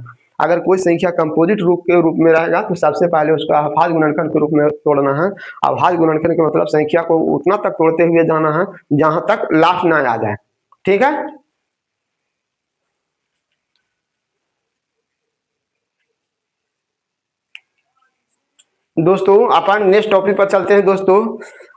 S1: अगर कोई संख्या कंपोजिट रूप के रूप में रहेगा तो सबसे पहले उसका अभाज्य गुणनखंड के रूप में तोड़ना है। अभाज्य गुणनखंड का मतलब संख्या को उतना तक तोड़ते हुए जाना है जहां तक लास्ट ना आ जाए। ठीक है, दोस्तों अपन नेक्स्ट टॉपिक पर चलते हैं दोस्तों।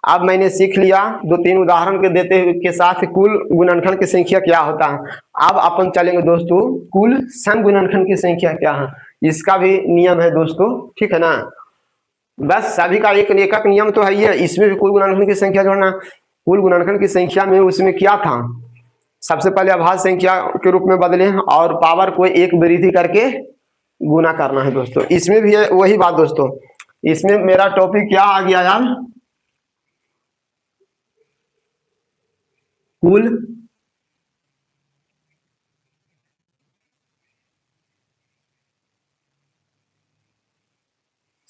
S1: अब मैंने सीख लिया 2-3 उदाहरण के देते हुए के साथ कुल गुणनखंड की संख्या क्या होता है। अब अपन चलेंगे दोस्तों कुल सम गुणनखंड की संख्या क्या है, इसका भी नियम है दोस्तों। ठीक है ना, बस सभी का एक एक नियम तो है ही है, इसमें भी कुल गुणनखंड की संख्या जोड़ना। कुल गुणनखंड की संख्या में उसमें क्या था, सबसे पहले अभाज्य संख्या के रूप में बदले और पावर को 1 वृद्धि करके गुना करना है दोस्तों। इसमें भी है वही बात दोस्तों। इसमें मेरा टॉपिक क्या आ गया यार, कुल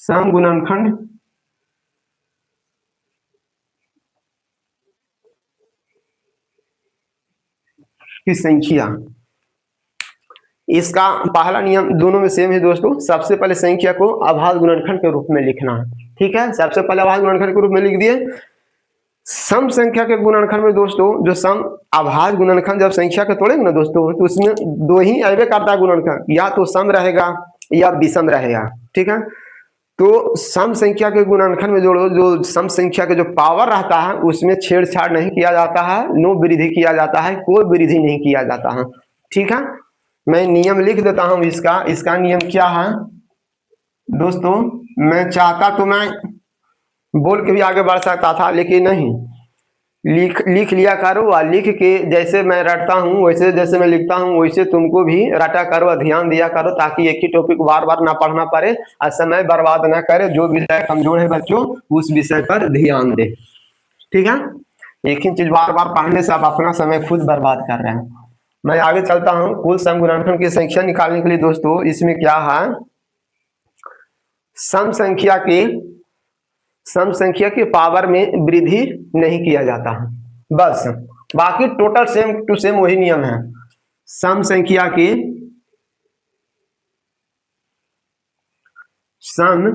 S1: सम गुणनखंड की संख्या। इसका पहला नियम दोनों में सेम है दोस्तों, सबसे पहले संख्या को अभाज्य गुणनखंड के रूप में लिखना है। ठीक है, सबसे पहले अभाज्य गुणनखंड के रूप में लिख दिए। सम संख्या के गुणनखंड में दोस्तों, जो सम अभाज्य गुणनखंड जब संख्या के तोड़ेंगे ना दोस्तों, तो उसमें 2 ही अबे करता है गुणनखंड, या तो सम रहेगा या विषम रहेगा। ठीक है, तो सम संख्या के गुणनखंड में जोड़ो, जो सम संख्या के जो पावर रहता है उसमें छेड़छाड़ नहीं किया जाता है, नो वृद्धि किया जाता है, कोई वृद्धि नहीं किया जाता है। ठीक है, मैं नियम लिख देता हूं इसका। इसका नियम क्या है दोस्तों, मैं चाहता तो मैं बोल के भी आगे बढ़ सकता था, लेकिन नहीं, लिख लिया करो, और लिख के जैसे मैं रटता हूँ वैसे, जैसे मैं लिखता हूँ वैसे तुमको भी रटा करो, ध्यान दिया करो, ताकि एक ही टॉपिक बार बार ना पढ़ना पड़े और समय बर्बाद ना करे। जो विषय कमजोर है बच्चों उस विषय पर ध्यान दे। ठीक है, एक ही चीज बार बार पढ़ने से आप अपना समय खुद बर्बाद कर रहे हैं। मैं आगे चलता हूँ। कुल सम गुणनखंड की संख्या निकालने के लिए दोस्तों, इसमें क्या है, सम संख्या के पावर में वृद्धि नहीं किया जाता है, बस बाकी टोटल सेम टू सेम वही नियम है। सम संख्या के सम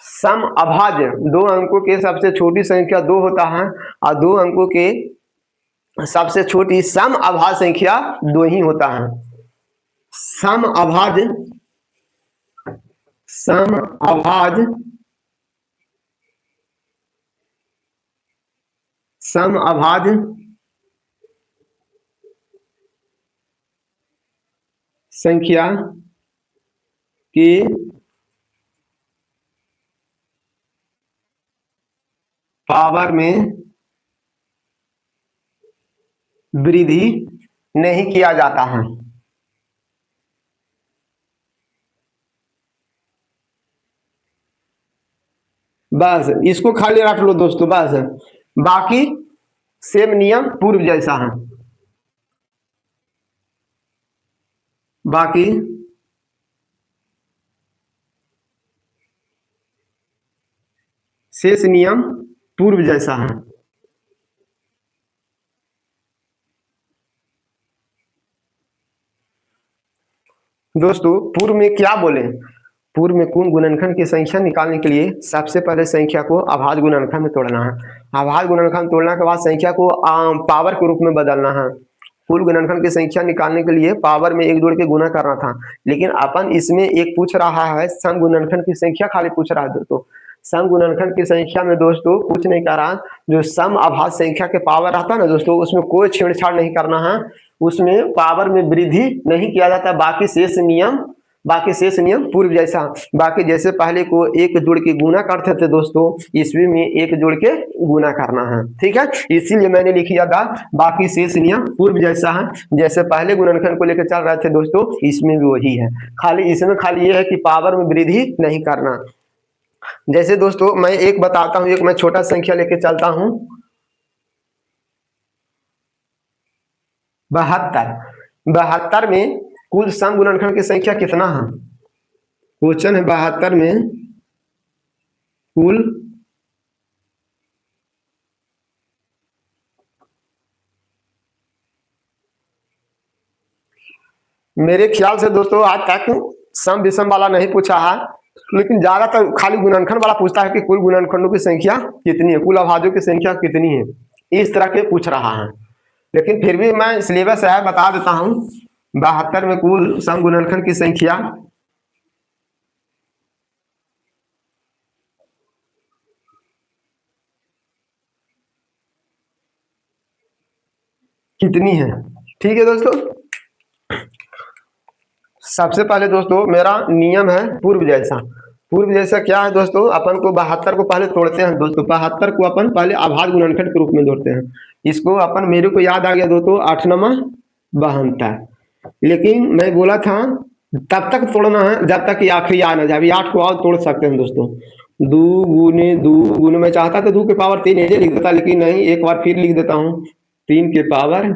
S1: सम अभाज्य 2 अंकों के सबसे छोटी संख्या 2 होता है, और 2 अंकों के सबसे छोटी सम अभाज्य संख्या 2 ही होता है। सम अभाज्य सम अभाज्य सम अभाज्य संख्या की पावर में वृद्धि नहीं किया जाता है। बस इसको खाली रख लो दोस्तों, बस बाकी सेम नियम पूर्व जैसा है। बाकी शेष नियम पूर्व जैसा है। दोस्तों पूर्व में क्या बोले, पूर्व में कुल गुणनखंड की संख्या निकालने के लिए सबसे पहले संख्या को अभाज्य गुणनखंड में तोड़ना है। अभाज्य गुणनखंड में तोड़ने के बाद संख्या को पावर के रूप में बदलना है। कुल गुणनखंड की संख्या निकालने के लिए पावर में एक जोड़ के गुना करना था, लेकिन अपन इसमें एक पूछ रहा है सम गुणनखंड की संख्या खाली पूछ रहा है दोस्तों। सम गुणनखंड की संख्या में दोस्तों कुछ नहीं कर रहा, जो सम अभाज्य संख्या के पावर आता है ना दोस्तों, उसमें कोई छेड़छाड़ नहीं करना है, उसमें पावर में वृद्धि नहीं किया जाता। बाकी शेष नियम पूर्व जैसा। बाकी जैसे पहले को एक जोड़ के गुना करते थे दोस्तों, इसमें में एक जोड़ के गुना करना है, ठीक है। इसीलिए मैंने लिख दिया था बाकी शेष नियम पूर्व जैसा है। जैसे पहले गुणनखंड को लेकर चल रहे थे दोस्तों, इसमें भी वही है, खाली इसमें खाली ये है कि पावर में वृद्धि नहीं करना। जैसे दोस्तों मैं एक बताता हूं, एक मैं छोटा संख्या लेके चलता हूं 72। 72 में कुल सम गुणनखंड की संख्या कितना है? क्वेश्चन है 72 में कुल मेरे ख्याल से दोस्तों आज तक सम विषम वाला नहीं पूछा है, लेकिन ज्यादातर खाली गुणनखंड वाला पूछता है कि कुल गुणनखंडों की संख्या कितनी है, कुल अभाज्यों की संख्या कितनी है, इस तरह के पूछ रहा है। लेकिन फिर भी मैं सिलेबस है बता देता हूं, 72 में कुल सम गुणनखंड की संख्या कितनी है, ठीक है दोस्तों। सबसे पहले दोस्तों मेरा नियम है पूर्व जैसा। पूर्व जैसा क्या है दोस्तों, अपन को 72 को पहले तोड़ते हैं दोस्तों, 72 को अपन पहले अभाज्य गुणनखंड के रूप में तोड़ते हैं। इसको अपन, मेरे को याद आ गया दोस्तों 8 नमा 72, लेकिन मैं बोला था तब तक तोड़ना है जब तक कि आखिरी आ ना जाए। अभी 8 को और तोड़ सकते हैं दोस्तों, 2 गुने 2 गुने, मैं चाहता था 2 के पावर 3 ऐसे लिख देता, लेकिन नहीं, एक बार फिर लिख देता हूँ 3 के पावर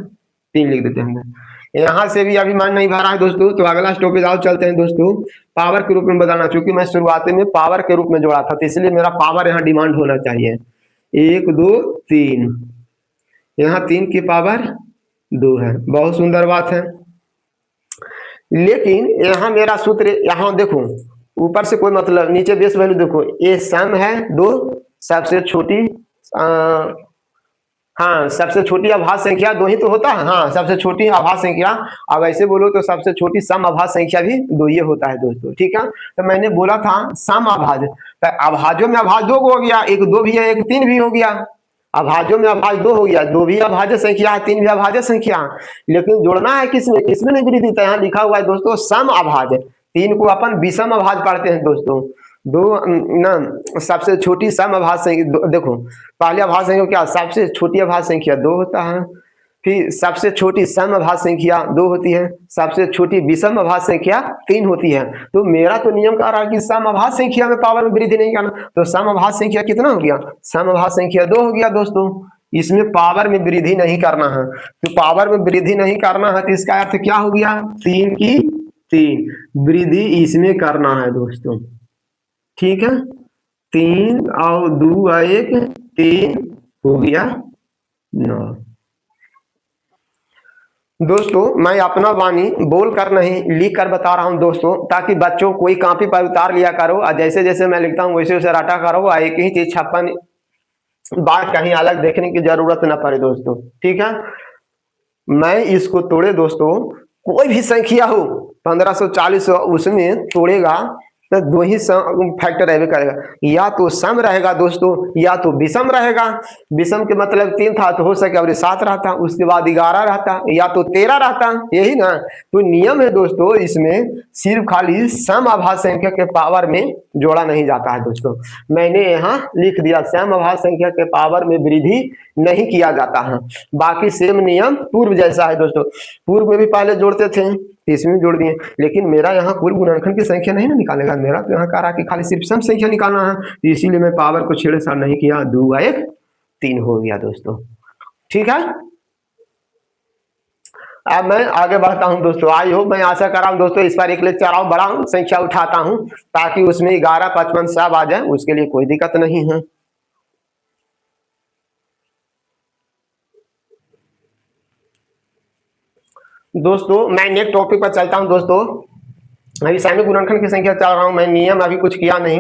S1: 3 लिख देते हैं। यहाँ से भी अभी मान नहीं भरा है दोस्तों, तो अगला स्टॉपेज आओ चलते हैं दोस्तों पावर के रूप में बदलना। चूंकि मैं शुरुआती में पावर के रूप में जोड़ा था, तो इसलिए मेरा पावर यहाँ डिमांड होना चाहिए 1 2 3, यहाँ 3 की पावर 2 है, बहुत सुंदर बात है। लेकिन यहाँ मेरा सूत्र, यहाँ देखो ऊपर से कोई मतलब, नीचे बेस वैल्यू देखो, ये सम है 2, सबसे छोटी हाँ सबसे छोटी अभाज्य संख्या 2 ही तो होता है, हाँ सबसे छोटी अभाज्य संख्या। अब ऐसे बोलो तो सबसे छोटी सम अभाज्य संख्या भी 2 ही होता है दोस्तों, ठीक है। तो मैंने बोला था सम अभाज्य, तो अभाज्यों में अभाज्य 2 हो गया, एक 2 भी है, एक 3 भी हो गया। अभाज्यों में अभाज्य 2 हो गया, 2 भी अभाज्य संख्या है, 3 भी अभाज्य संख्या, लेकिन जोड़ना है किसमें, किसमें नहीं वृद्धि। तो यहाँ लिखा हुआ है दोस्तों सम अभाज्य। 3 को अपन विषम अभाज्य पढ़ते हैं दोस्तों, 2 ना सबसे छोटी सम अभाज्य संख्या, देखो पहले अभाज्य संख्या क्या, सबसे छोटी अभाज्य संख्या 2 होता है, फिर सबसे छोटी सम अभाज्य संख्या 2 होती है, सबसे छोटी विषम अभाज्य संख्या 3 होती है। तो मेरा तो नियम कह रहा है कि सम अभाज्य संख्या में पावर में वृद्धि नहीं करना, तो सम अभाज्य संख्या कितना हो गया, सम अभाज्य संख्या 2 हो गया दोस्तों। इसमें पावर में वृद्धि नहीं करना है, तो पावर में वृद्धि नहीं करना है तो इसका अर्थ क्या हो गया, 3 की 3 वृद्धि इसमें करना है दोस्तों, ठीक है। 3 और 2 और 1 3 हो गया 9। दोस्तों मैं अपना वाणी बोल कर नहीं लिख कर बता रहा हूं दोस्तों, ताकि बच्चों कोई कॉपी पर उतार लिया करो और जैसे जैसे मैं लिखता हूं वैसे वैसे रटा करो, और एक ही चीज छप्पन बात कहीं अलग देखने की जरूरत न पड़े दोस्तों, ठीक है। मैं इसको तोड़े दोस्तों, कोई भी संख्या हो 1540 उसमें तोड़ेगा तो दो ही फैक्टर रहने करेगा, या तो सम रहेगा दोस्तों या तो विषम रहेगा। विषम के मतलब 3 था तो हो सके और 7 रहता, उसके बाद 11 रहता या तो 13 रहता, यही ना। तो नियम है दोस्तों, इसमें सिर्फ खाली सम अभाज्य संख्या के पावर में जोड़ा नहीं जाता है दोस्तों। मैंने यहाँ लिख दिया सम अभाज्य संख्या के पावर में वृद्धि नहीं किया जाता है। बाकी सेम नियम पूर्व जैसा है दोस्तों। पूर्व में भी पहले जोड़ते थे, इसमें जोड़ दिए, लेकिन मेरा यहाँ कुल गुणनखंड की संख्या नहीं ना निकालेगा, मेरा तो यहाँ कह रहा कि खाली सिर्फ सम संख्या निकालना है, इसीलिए मैं पावर को छेड़छाड़ नहीं किया। 2/1 3 हो गया दोस्तों, ठीक है। अब मैं आगे बढ़ता हूं दोस्तों। आई होप, मैं आशा कर रहा हूं दोस्तों इस बार एक लेक्चर और बड़ा संख्या उठाता हूं ताकि उसमें 11, 55 सब आ जाए, उसके लिए कोई दिक्कत नहीं है। दोस्तों मैं नेक्स्ट टॉपिक पर चलता हूं दोस्तों। अभी सामने गुणनखंड की संख्या चल रहा हूं मैं, नियम अभी कुछ किया नहीं।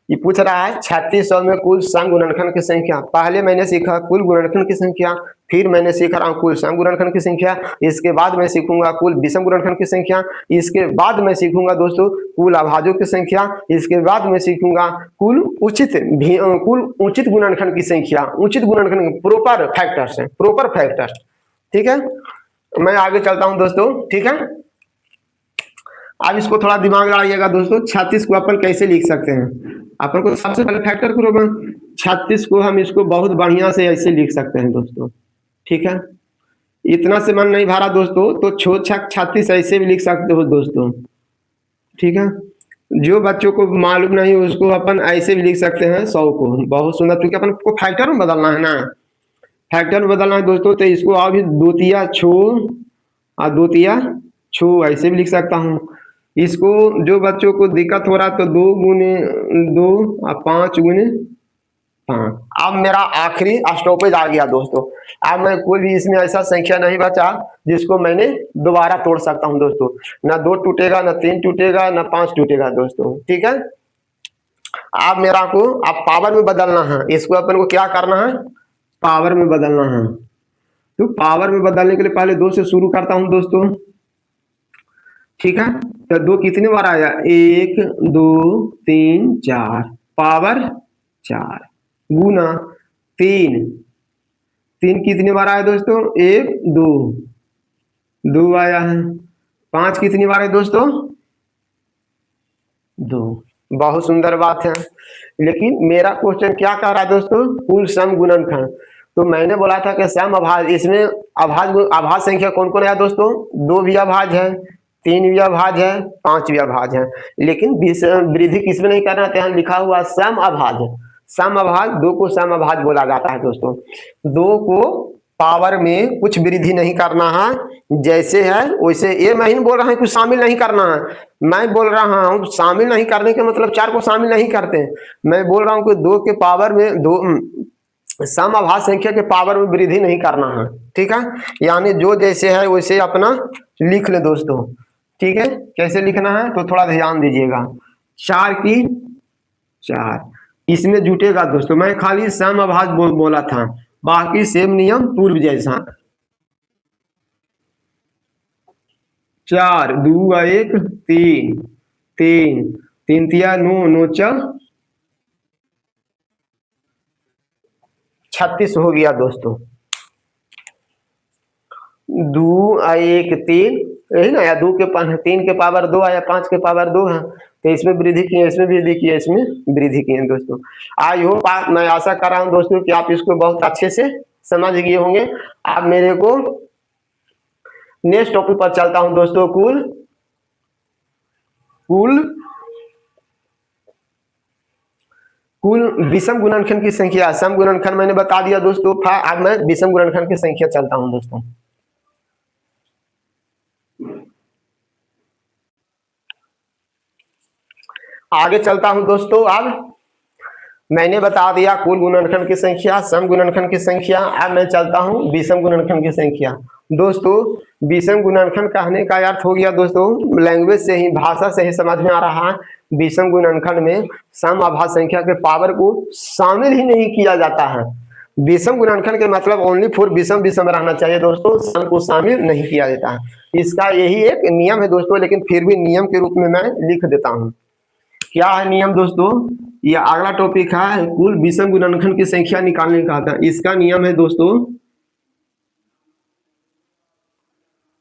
S1: ये पूछ रहा है 3600 में कुल सम गुणनखंड की संख्या। पहले मैंने सीखा कुल गुणनखंड की संख्या, फिर मैंने सीख रहा हूँ कुल सम गुणनखंड की संख्या, इसके बाद मैं सीखूंगा कुल विषम गुणनखंड की संख्या, इसके बाद मैं सीखूंगा दोस्तों कुल अभाज्यों की संख्या, इसके बाद मैं सीखूंगा कुल उचित गुणनखंड की संख्या। उचित गुणनखंड प्रोपर फैक्टर्स है, प्रोपर फैक्टर्स, ठीक है। मैं आगे चलता हूं दोस्तों, ठीक है। अब इसको थोड़ा दिमाग लगाइएगा दोस्तों। 36 को अपन कैसे लिख सकते हैं? अपन को सबसे पहले फैक्टर करो, 36 को हम इसको बहुत बढ़िया से ऐसे लिख सकते हैं दोस्तों, ठीक है। इतना से मन नहीं भरा दोस्तों तो 36 ऐसे भी लिख सकते हो दोस्तों, ठीक है। जो बच्चों को मालूम नहीं उसको अपन ऐसे भी लिख सकते हैं 100 को, बहुत सुंदर, क्योंकि अपन को फैक्टर में बदलना है ना, फैक्टर में बदलना है दोस्तों। तो इसको अभी 2 तिया 6 और 2 तिया 6 ऐसे भी लिख सकता हूँ। इसको जो बच्चों को दिक्कत हो रहा है तो 2 गुने 2 और 5 गुने 5। अब मेरा आखिरी स्टॉपेज आ गया दोस्तों। अब मैं कोई भी इसमें ऐसा संख्या नहीं बचा जिसको मैंने दोबारा तोड़ सकता हूं दोस्तों। ना 2 टूटेगा, ना 3 टूटेगा, ना 5 टूटेगा दोस्तों, ठीक है। अब मेरा को अब पावर में बदलना है, इसको अपन को क्या करना है, पावर में बदलना है। तो पावर में बदलने के लिए पहले 2 से शुरू करता हूं दोस्तों, ठीक है। तो 2 कितने बार आया, 1 2 3 4, पावर 4 गुना 3 कितनी बार आया दोस्तों, 1 2 आया है। 5 कितनी बार है दोस्तों, 2। बहुत सुंदर बात है। लेकिन मेरा क्वेश्चन क्या कह रहा है दोस्तों, कुल सम गुणनखंड। तो मैंने बोला था कि सम अभाज्य, इसमें अभाज्य संख्या कौन कौन है दोस्तों, 2 भी अभाज्य है, 3 भी अभाज्य है, 5 भी अभाज्य है। लेकिन वृद्धि किसमें नहीं करना, यहाँ लिखा हुआ सम अभाज्य। सम अभाज्य 2 को सम अभाज्य बोला जाता है दोस्तों। 2 को पावर में कुछ वृद्धि नहीं करना है, जैसे है वैसे। ये मैं नहीं बोल रहा हूँ कुछ शामिल नहीं करना है, मैं बोल रहा हूँ शामिल नहीं करने के मतलब 4 को शामिल नहीं करते। मैं बोल रहा हूँ कि 2 के पावर में 2 सम अभाज्य संख्या के पावर में वृद्धि नहीं करना है, ठीक है। यानी जो जैसे है वैसे अपना लिख ले दोस्तों, ठीक है। कैसे लिखना है तो थोड़ा ध्यान दीजिएगा। 4 की 4 इसमें जुटेगा दोस्तों, मैं खाली सम अभाज्य बोला था, बाकी सेम नियम पूर्व जैसा। 4 2 1 3 3 तिया 9 9 4 36 हो गया दोस्तों। 2 1 3 यही ना, या 2 के 3 के पावर 2 आया, 5 के पावर 2 है। तो इसमें वृद्धि की है, इसमें वृद्धि की है, इसमें वृद्धि की है दोस्तों। आई होप, मैं आशा कर रहा हूं दोस्तों कि आप इसको बहुत अच्छे से समझ गए होंगे। अब मेरे को नेक्स्ट टॉपिक पर चलता हूं दोस्तों। कुल विषम गुणनखंड की संख्या। सम गुणनखंड मैंने बता दिया दोस्तों, अब मैं विषम गुणनखंड की संख्या चलता हूं दोस्तों। आगे चलता हूं दोस्तों। अब मैंने बता दिया कुल गुणनखंड की संख्या, सम गुणनखंड की संख्या। अब मैं चलता हूं विषम गुणनखंड की संख्या। दोस्तों विषम गुणनखंड कहने का अर्थ हो गया दोस्तों, लैंग्वेज से ही, भाषा से ही समझ में आ रहा है। विषम गुणनखंड में सम अभाज्य संख्या के पावर को शामिल ही नहीं किया जाता है। विषम गुणनखंड के मतलब ओनली फॉर विषम विषम रहना चाहिए दोस्तों, सम को शामिल नहीं किया जाता है। इसका यही एक नियम है दोस्तों, लेकिन फिर भी नियम के रूप में मैं लिख देता हूं। क्या है नियम दोस्तों, ये अगला टॉपिक है कुल विषम गुणनखंड की संख्या निकालने का था। इसका नियम है दोस्तों,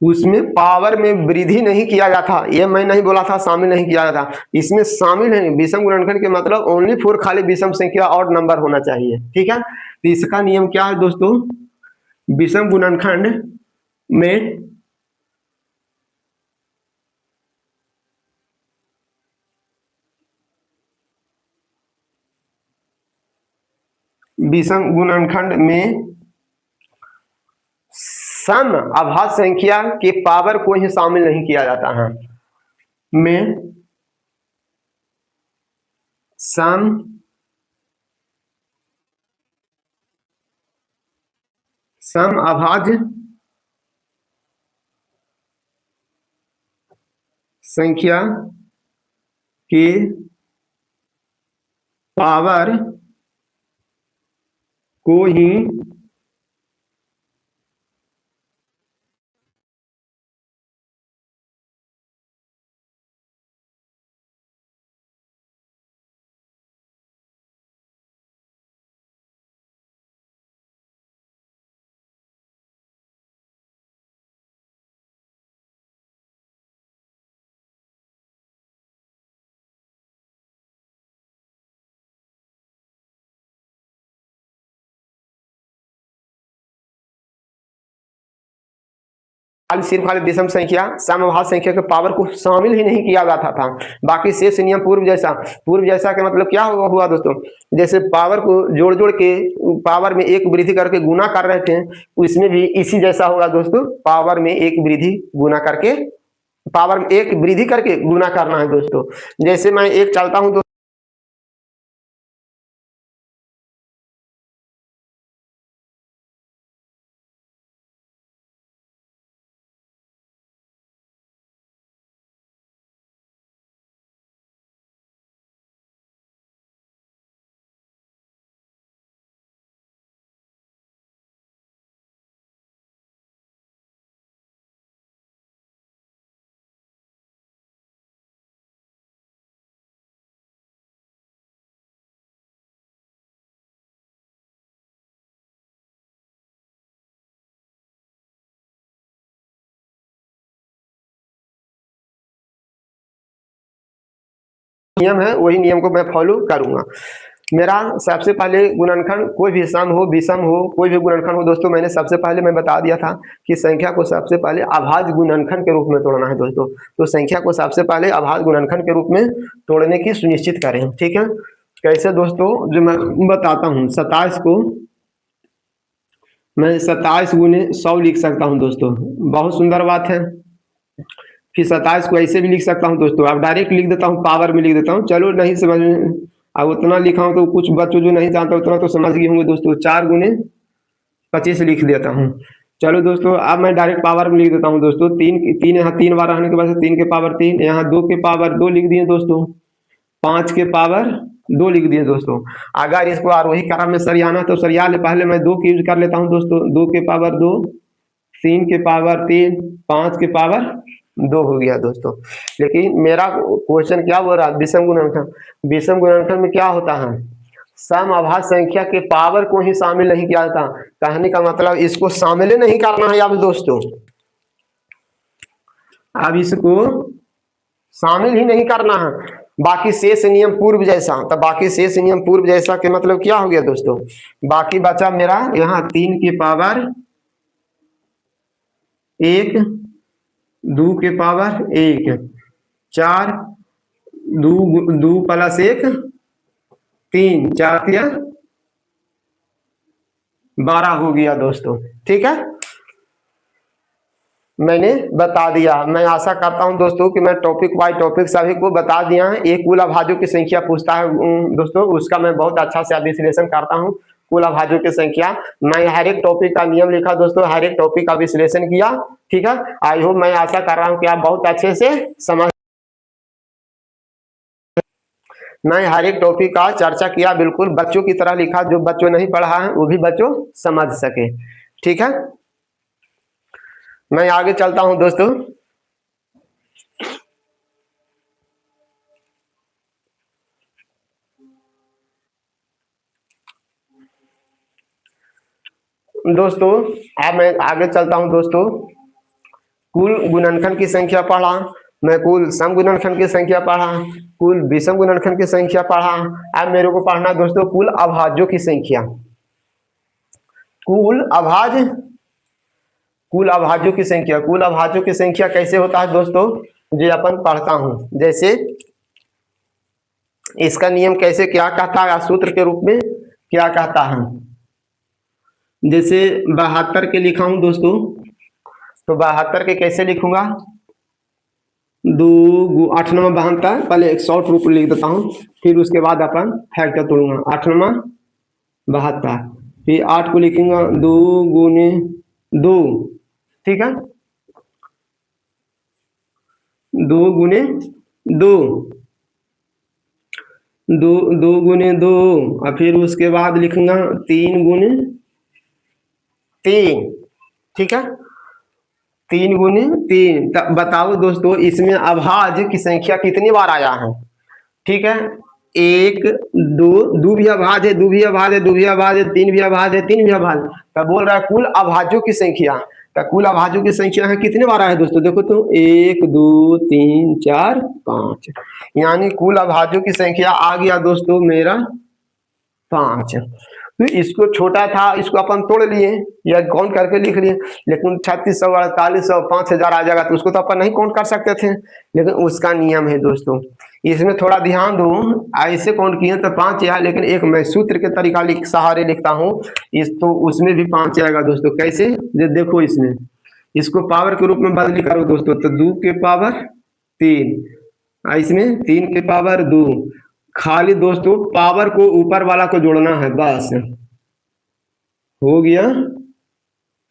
S1: उसमें पावर में वृद्धि नहीं किया जाता। ये मैं नहीं बोला था शामिल नहीं किया जाता, इसमें शामिल है विषम गुणनखंड के मतलब ओनली फॉर खाली विषम संख्या और नंबर होना चाहिए। ठीक है, तो इसका नियम क्या है दोस्तों, विषम गुणनखंड में विषम गुणनखंड में सम अभाज्य संख्या के पावर को ही शामिल नहीं किया जाता है। में सम सम अभाज्य संख्या के पावर को ही सिर्फ खाली विषम संख्या समअभाज्य संख्या के पावर को शामिल ही नहीं किया जाता था। बाकी शेष नियम पूर्व जैसा के मतलब क्या हुआ दोस्तों, जैसे पावर को जोड़ जोड़ के पावर में एक वृद्धि करके गुना कर रहे थे, इसमें भी इसी जैसा होगा दोस्तों, पावर में एक वृद्धि गुना करके पावर में एक वृद्धि करके गुना करना है दोस्तों। जैसे मैं एक चलता हूं तो नियम है वही नियम को मैं फॉलो करूंगा। मेरा सबसे पहले गुणनखंड कोई भी सम हो विषम हो कोई भी गुणनखंड हो दोस्तों, मैंने सबसे पहले मैं बता दिया था कि संख्या को सबसे पहले अभाज्य गुणनखंड के रूप में तोड़ना है दोस्तों। तो संख्या को सबसे पहले अभाज्य गुणनखंड के रूप में तोड़ने की सुनिश्चित करें। ठीक है, कैसे दोस्तों, जो मैं बताता हूँ 27 को मैं 27 गुने 100 लिख सकता हूँ दोस्तों, बहुत सुंदर बात है। फिर 27 को ऐसे भी लिख सकता हूँ दोस्तों, अब डायरेक्ट लिख देता हूँ, पावर में लिख देता हूँ। चलो नहीं समझ में अब उतना लिखा हूँ तो कुछ बच्चों जो नहीं जानता उतना तो समझ गए होंगे दोस्तों। 4 गुने 25 लिख देता हूँ। चलो दोस्तों अब मैं डायरेक्ट पावर में लिख देता हूँ दोस्तों। तीन तीन यहाँ 3 बार रहने के बाद 3 के पावर 3, यहाँ 2 के पावर 2 लिख दिए दोस्तों, 5 के पावर 2 लिख दिए दोस्तों। अगर इसको आरोही क्रम में सरियाना तो सरिया ले, पहले मैं 2 की यूज कर लेता हूँ दोस्तों। 2 के पावर 2, 3 के पावर 3, 5 के पावर 2 हो गया दोस्तों। लेकिन मेरा क्वेश्चन क्या बोल रहा है, विषम गुणनखंड। विषम गुणनखंड में क्या होता है, सम अभाज्य संख्या के पावर को ही शामिल नहीं किया जाता। कहने का मतलब इसको शामिल नहीं करना है अब दोस्तों, अब इसको शामिल ही नहीं करना है। बाकी शेष नियम पूर्व जैसा, तो बाकी शेष नियम पूर्व जैसा के मतलब क्या हो गया दोस्तों, बाकी बचा मेरा यहाँ 3 के पावर 1, 2 के पावर 1, 4, 2 प्लस 1 3, 4 या 12 हो गया दोस्तों। ठीक है, मैंने बता दिया। मैं आशा करता हूं दोस्तों कि मैं टॉपिक बाय टॉपिक सभी को बता दिया है। एक कुल अभाज्यों की संख्या पूछता है दोस्तों, उसका मैं बहुत अच्छा से विश्लेषण करता हूं। कुल अभाज्यों की संख्या, मैं हर एक टॉपिक का नियम लिखा दोस्तों, हर एक टॉपिक का विश्लेषण किया। ठीक है, आई होप, मैं आशा कर रहा हूं कि आप बहुत अच्छे से समझ, मैं हर एक टॉपिक का चर्चा किया, बिल्कुल बच्चों की तरह लिखा, जो बच्चों नहीं पढ़ा है वो भी बच्चों समझ सके। ठीक है, मैं आगे चलता हूं दोस्तों। दोस्तों अब मैं आगे चलता हूं दोस्तों। कुल गुणनखंड की संख्या पढ़ा, मैं कुल सम गुणनखंड की संख्या पढ़ा, कुल विषम गुणनखंड की संख्या पढ़ा। अब मेरे को पढ़ना दोस्तों कुल अभाज्यों की संख्या। कुल अभाज्य, कुल अभाज्यों की संख्या, कुल अभाज्यों की संख्या कैसे होता है दोस्तों, जो अपन पढ़ता हूं। जैसे इसका नियम कैसे क्या कहता है, सूत्र के रूप में क्या कहता है। जैसे 72 के लिखा हूं दोस्तों, तो 72 के कैसे लिखूंगा, 8×9 = 72। पहले एक शॉर्ट रूप लिख देता हूं, फिर उसके बाद अपन फैक्टर तोड़ूंगा। 8×9 = 72, फिर 8 को लिखूंगा 2×2, ठीक है, 2×2, 2×2 और फिर उसके बाद लिखूंगा 3×3, ठीक है, 3×3। बताओ दोस्तों इसमें अभाज्य की संख्या कितनी बार आया है, ठीक है, 1 2, दो भी अभाज्य है, दो भी अभाज्य है, दो भी अभाज्य है, तीन भी अभाज्य है, तीन भी अभाज्य। तब बोल रहा है कुल अभाज्यों की संख्या। तो कुल अभाज्यों की संख्या है कितने बार आया है दोस्तों, देखो तो 1 2 3 4 5, यानी कुल अभाज्यों की संख्या आ गया दोस्तों मेरा 5। तो इसको छोटा था, इसको अपन तोड़ लिए या काउंट करके लिख लिए, लेकिन 3600 4800 5000 आ जाएगा तो उसको तो अपन नहीं काउंट कर सकते थे, लेकिन उसका नियम है दोस्तों। इसमें थोड़ा ध्यान दो, ऐसे काउंट किए तो 5 आया, लेकिन एक मैं सूत्र के तरीका सहारे लिखता हूँ इस, तो उसमें भी 5 आएगा दोस्तों। कैसे, देखो इसमें इसको पावर के रूप में बदली करो दोस्तों, तो 2 के पावर 3, इसमें 3 के पावर 2। खाली दोस्तों पावर को ऊपर वाला को जोड़ना है, बस हो गया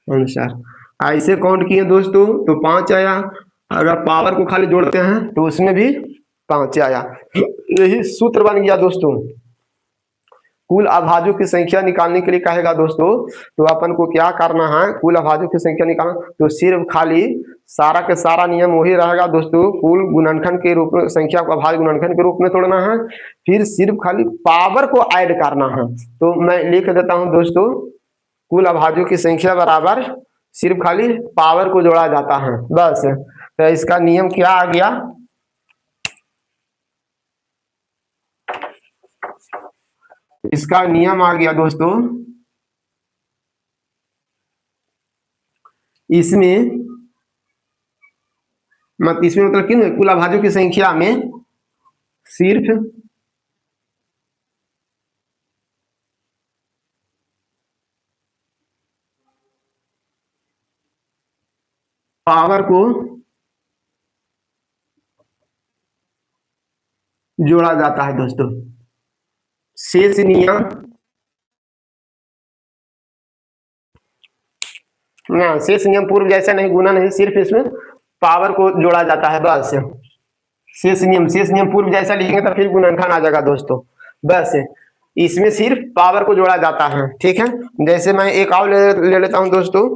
S1: आंसर। ऐसे काउंट किए दोस्तों तो 5 आया, अगर पावर को खाली जोड़ते हैं तो उसमें भी 5 आया। यही सूत्र बन गया दोस्तों। कुल अभाज्यों की संख्या निकालने के लिए कहेगा दोस्तों, तो अपन को क्या करना है, कुल अभाज्यों की संख्या निकालना तो सिर्फ खाली सारा के सारा नियम वही रहेगा दोस्तों। कुल गुणनखंड के रूप में संख्या को अभाज्य गुणनखंड के रूप में तोड़ना है, फिर सिर्फ खाली पावर को ऐड करना है। तो मैं लिख देता हूं दोस्तों, कुल अभाज्यों की संख्या बराबर सिर्फ खाली पावर को जोड़ा जाता है, बस। तो इसका नियम क्या आ गया, इसका नियम आ गया दोस्तों, इसमें मतलब क्यों है, कुल अभाज्यों की संख्या में सिर्फ पावर को जोड़ा जाता है दोस्तों। शेष नियम ना, शेष नियम पूर्व जैसा नहीं, गुना नहीं, सिर्फ इसमें पावर को जोड़ा जाता है, बस। शेष नियम पूर्व जैसा लिखेंगे तो फिर गुणनखंड आ जाएगा दोस्तों, बस। इसमें सिर्फ पावर को जोड़ा जाता है, ठीक है। जैसे मैं एक और ले लेता हूं दोस्तों।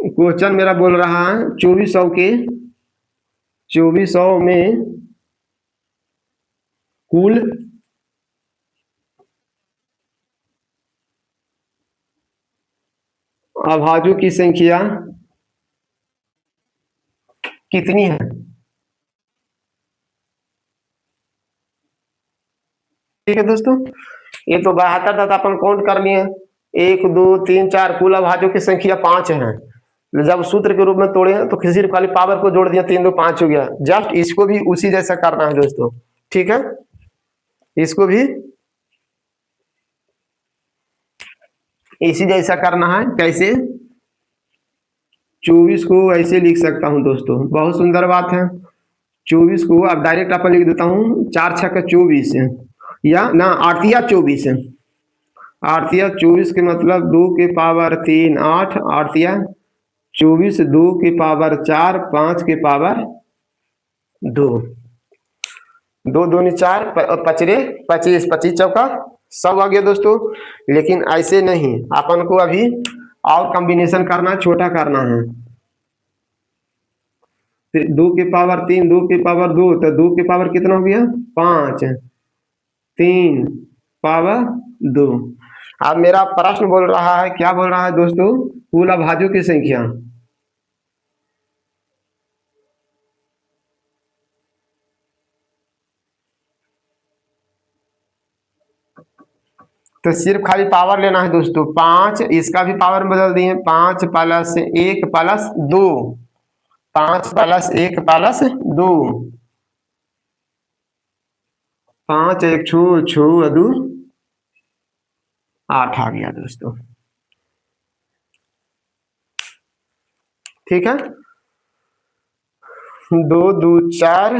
S1: क्वेश्चन मेरा बोल रहा है 2400 में कुल अभाज्यों की संख्या कितनी है, ठीक है दोस्तों। ये तो 72 था, अपन काउंट कर लिए 1 2 3 4, कुल अभाज्यों की संख्या 5 है। जब सूत्र के रूप में तोड़े तो सिर्फ खाली पावर को जोड़ दिया, 3 2 5 हो गया। जस्ट इसको भी उसी जैसा करना है दोस्तों, ठीक है। इसको भी इसी जैसा करना है। कैसे, 24 को ऐसे लिख सकता हूं दोस्तों, बहुत सुंदर बात है। 24 को अब डायरेक्ट अपन लिख देता हूं, 4 6 का 24 या ना 8 या 24 है, 8 या 24 के मतलब 2 के पावर 3 8, 8 या 24, 2 के पावर 4, 5 के पावर 2, 2 2 4 पचरे 25, 25 चौका 100 आ गया दोस्तों। लेकिन ऐसे नहीं, अपन को अभी और कॉम्बिनेशन करना, छोटा करना है। 2 की पावर 3, 2 की पावर 2, तो 2 की पावर कितना हो गया 5, 3 पावर 2। अब मेरा प्रश्न बोल रहा है, क्या बोल रहा है दोस्तों, कुल अभाज्यों की संख्या। तो सिर्फ खाली पावर लेना है दोस्तों, 5, इसका भी पावर में बदल दिए, 5 प्लस 1 प्लस 2, 5 प्लस 1 प्लस 2, 5 1 छू छू 2 8 आ गया दोस्तों। ठीक है, 2 2 4,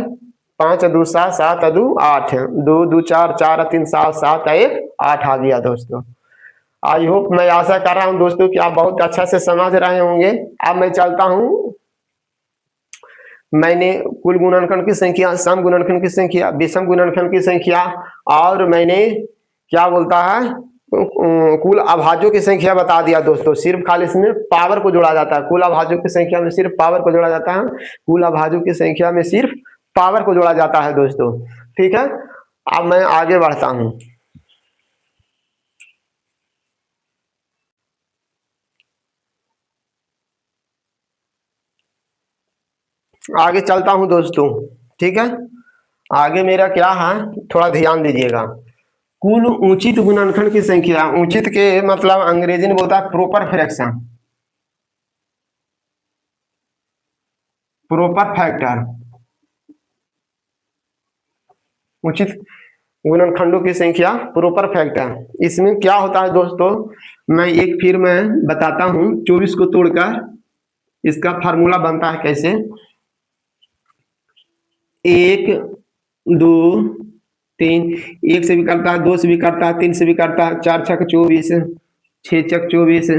S1: 5 2 7, 7 2 8, 2 2 4, 4 3 7, 7 1 8 आ गया दोस्तों। आई होप, मैं आशा कर रहा हूं दोस्तों कि आप बहुत अच्छा से समझ रहे होंगे। अब मैं चलता हूं, मैंने कुल गुणनखंड की संख्या, सम गुणनखंड की संख्या, विषम गुणनखंड की संख्या, और मैंने क्या बोलता है कुल अभाज्यों की संख्या बता दिया दोस्तों। सिर्फ खाली इसमें पावर को जोड़ा जाता है, कुल अभाज्यों की संख्या में सिर्फ पावर को जोड़ा जाता है, कुल अभाज्यों की संख्या में सिर्फ पावर को जोड़ा जाता है दोस्तों। ठीक है, अब मैं आगे बढ़ता हूं, आगे चलता हूं दोस्तों। ठीक है, आगे मेरा क्या है, थोड़ा ध्यान दीजिएगा। कुल उचित गुणनखंड की संख्या, उचित के मतलब अंग्रेजी में बोलता है प्रॉपर फ्रैक्शन, प्रॉपर फैक्टर, उचित गुणनखंडों की संख्या प्रॉपर फैक्टर। इसमें क्या होता है दोस्तों, मैं एक फिर मैं बताता हूं, 24 को तोड़कर इसका फार्मूला बनता है कैसे, 1 2 3, 1 से भी करता है, 2 से भी करता है, 3 से भी करता है, 4 छक 24, 6 छक 24,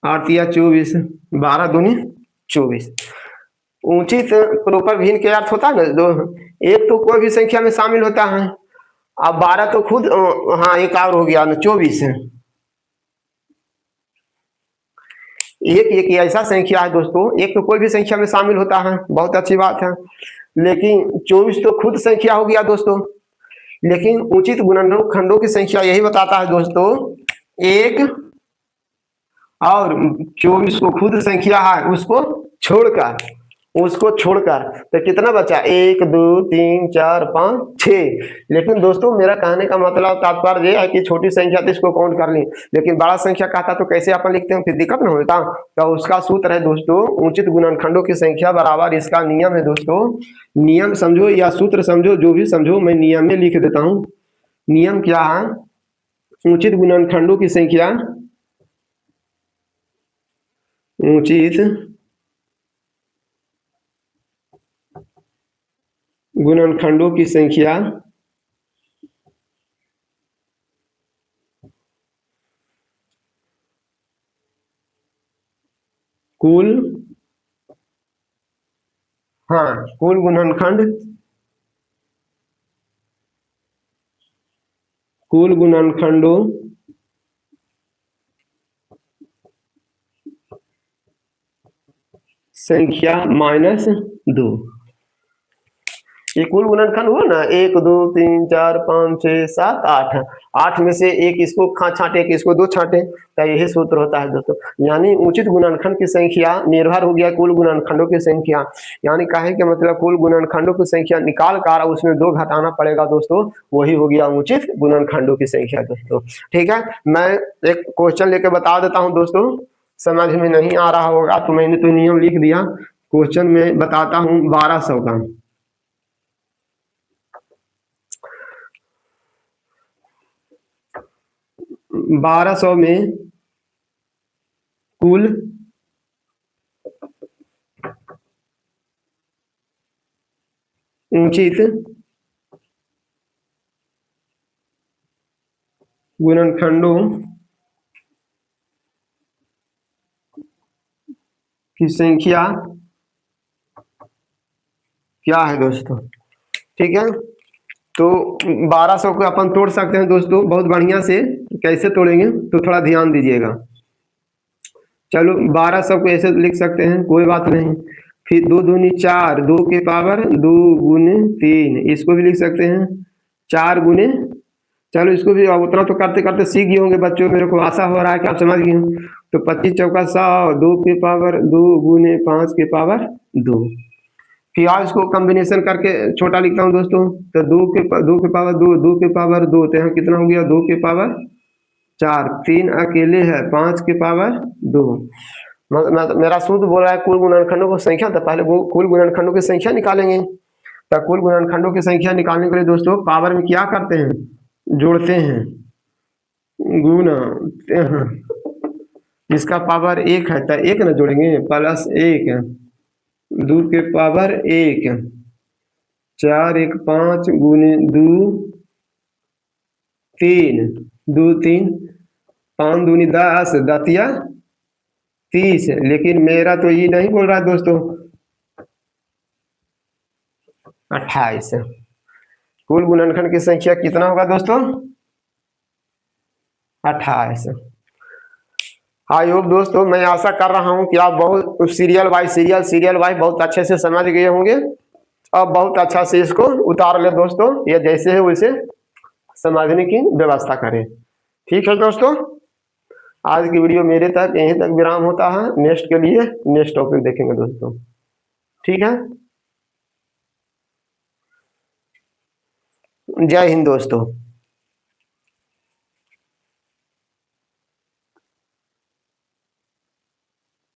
S1: 8 या 24, 12 दूनी 24। उचित प्रॉपर भिन्न के अर्थ होता है ना दो, एक तो कोई भी संख्या में शामिल होता है, अब 12 तो खुद हाँ एक और हो गया ना 24। एक ऐसा संख्या है दोस्तों, एक तो कोई भी संख्या में शामिल होता है, बहुत अच्छी बात है, लेकिन 24 तो खुद संख्या हो गया दोस्तों। लेकिन उचित गुणनखंडों की संख्या यही बताता है दोस्तों, एक और 24 को खुद संख्या है उसको छोड़कर तो कितना बचा, 1 2 3 4 5 6। लेकिन दोस्तों मेरा कहने का मतलब तात्पर्य यह है कि छोटी संख्या तो इसको काउंट कर ली, लेकिन बड़ा संख्या कहता तो कैसे अपन लिखते हैं, फिर दिक्कत ना होता। तो उसका सूत्र है दोस्तों, उचित गुणनखंडों की संख्या बराबर, इसका नियम है दोस्तों, नियम समझो या सूत्र समझो, जो भी समझो, मैं नियम में लिख देता हूँ। नियम क्या है, उचित गुणनखंडों की संख्या, उचित गुणनखंडों की संख्या कुल, हाँ कुल गुणनखंड, कुल गुणनखंडों संख्या -2। ये कुल गुणनखंड हुआ ना, 1 2 3 4 5 6 7 8, 8 में से एक इसको छांटे, एक इसको 2 छांटे, तो यही सूत्र होता है दोस्तों। यानी उचित गुणनखंड की संख्या निर्भर हो गया कुल गुणनखंडों की संख्या, यानी कहे कि मतलब कुल गुणनखंडों की संख्या निकाल कर उसमें 2 घटाना पड़ेगा दोस्तों, वही हो गया उचित गुणनखंडों की संख्या दोस्तों। ठीक है, मैं एक क्वेश्चन लेके बता देता हूँ दोस्तों, समझ में नहीं आ रहा होगा तो मैंने तो नियम लिख दिया, क्वेश्चन में बताता हूँ 1200 का। 1200 में कुल उचित गुणनखंडों की संख्या क्या है दोस्तों। ठीक है, तो 1200 को अपन तोड़ सकते हैं दोस्तों बहुत बढ़िया से, कैसे तोड़ेंगे तो थोड़ा ध्यान दीजिएगा। चलो 1200 को ऐसे लिख सकते हैं, कोई बात नहीं, फिर 2 दूनी 4, 2 के पावर 2 गुने 3, इसको भी लिख सकते हैं 4 गुने, चलो इसको भी अब उतना तो करते करते सीख गए होंगे बच्चों, मेरे को आशा हो रहा है कि आप समझ गए हो। तो 25 चौका 100, 2 के पावर 2 गुने 5 के पावर 2। फिर आज इसको कॉम्बिनेशन करके छोटा लिखता हूँ दोस्तों, तो 2 के पावर 2, 2 के पावर 2, तो यहाँ कितना हो गया 2 के पावर 4, 3 अकेले है 5 के पावर 2। मेरा सूत्र बोल रहा है कुल गुणनखंडों की संख्या, तो पहले वो कुल गुणनखंडों की संख्या निकालेंगे। तो कुल गुणनखंडों की संख्या निकालने के लिए दोस्तों पावर में क्या करते हैं, जोड़ते हैं, गुणते हैं। इसका पावर 1 है तो 1 ना जोड़ेंगे, प्लस 1, 2 के पावर 1, 4 1 5 गुने 2 3, 2 3, 5 दूनी 10, दतिया 30। लेकिन मेरा तो ये नहीं बोल रहा है दोस्तों 28। कुल गुणनखंड की संख्या कितना होगा दोस्तों 28। आई होप दोस्तों, मैं आशा कर रहा हूं कि आप बहुत सीरियल वाइज बहुत अच्छे से समझ गए होंगे। अब बहुत अच्छा से इसको उतार ले दोस्तों, ये जैसे है वैसे समझने की व्यवस्था करें। ठीक है दोस्तों, आज की वीडियो मेरे तक यहीं तक विराम होता है। नेक्स्ट के लिए नेक्स्ट टॉपिक देखेंगे दोस्तों, ठीक है। जय हिंद दोस्तों।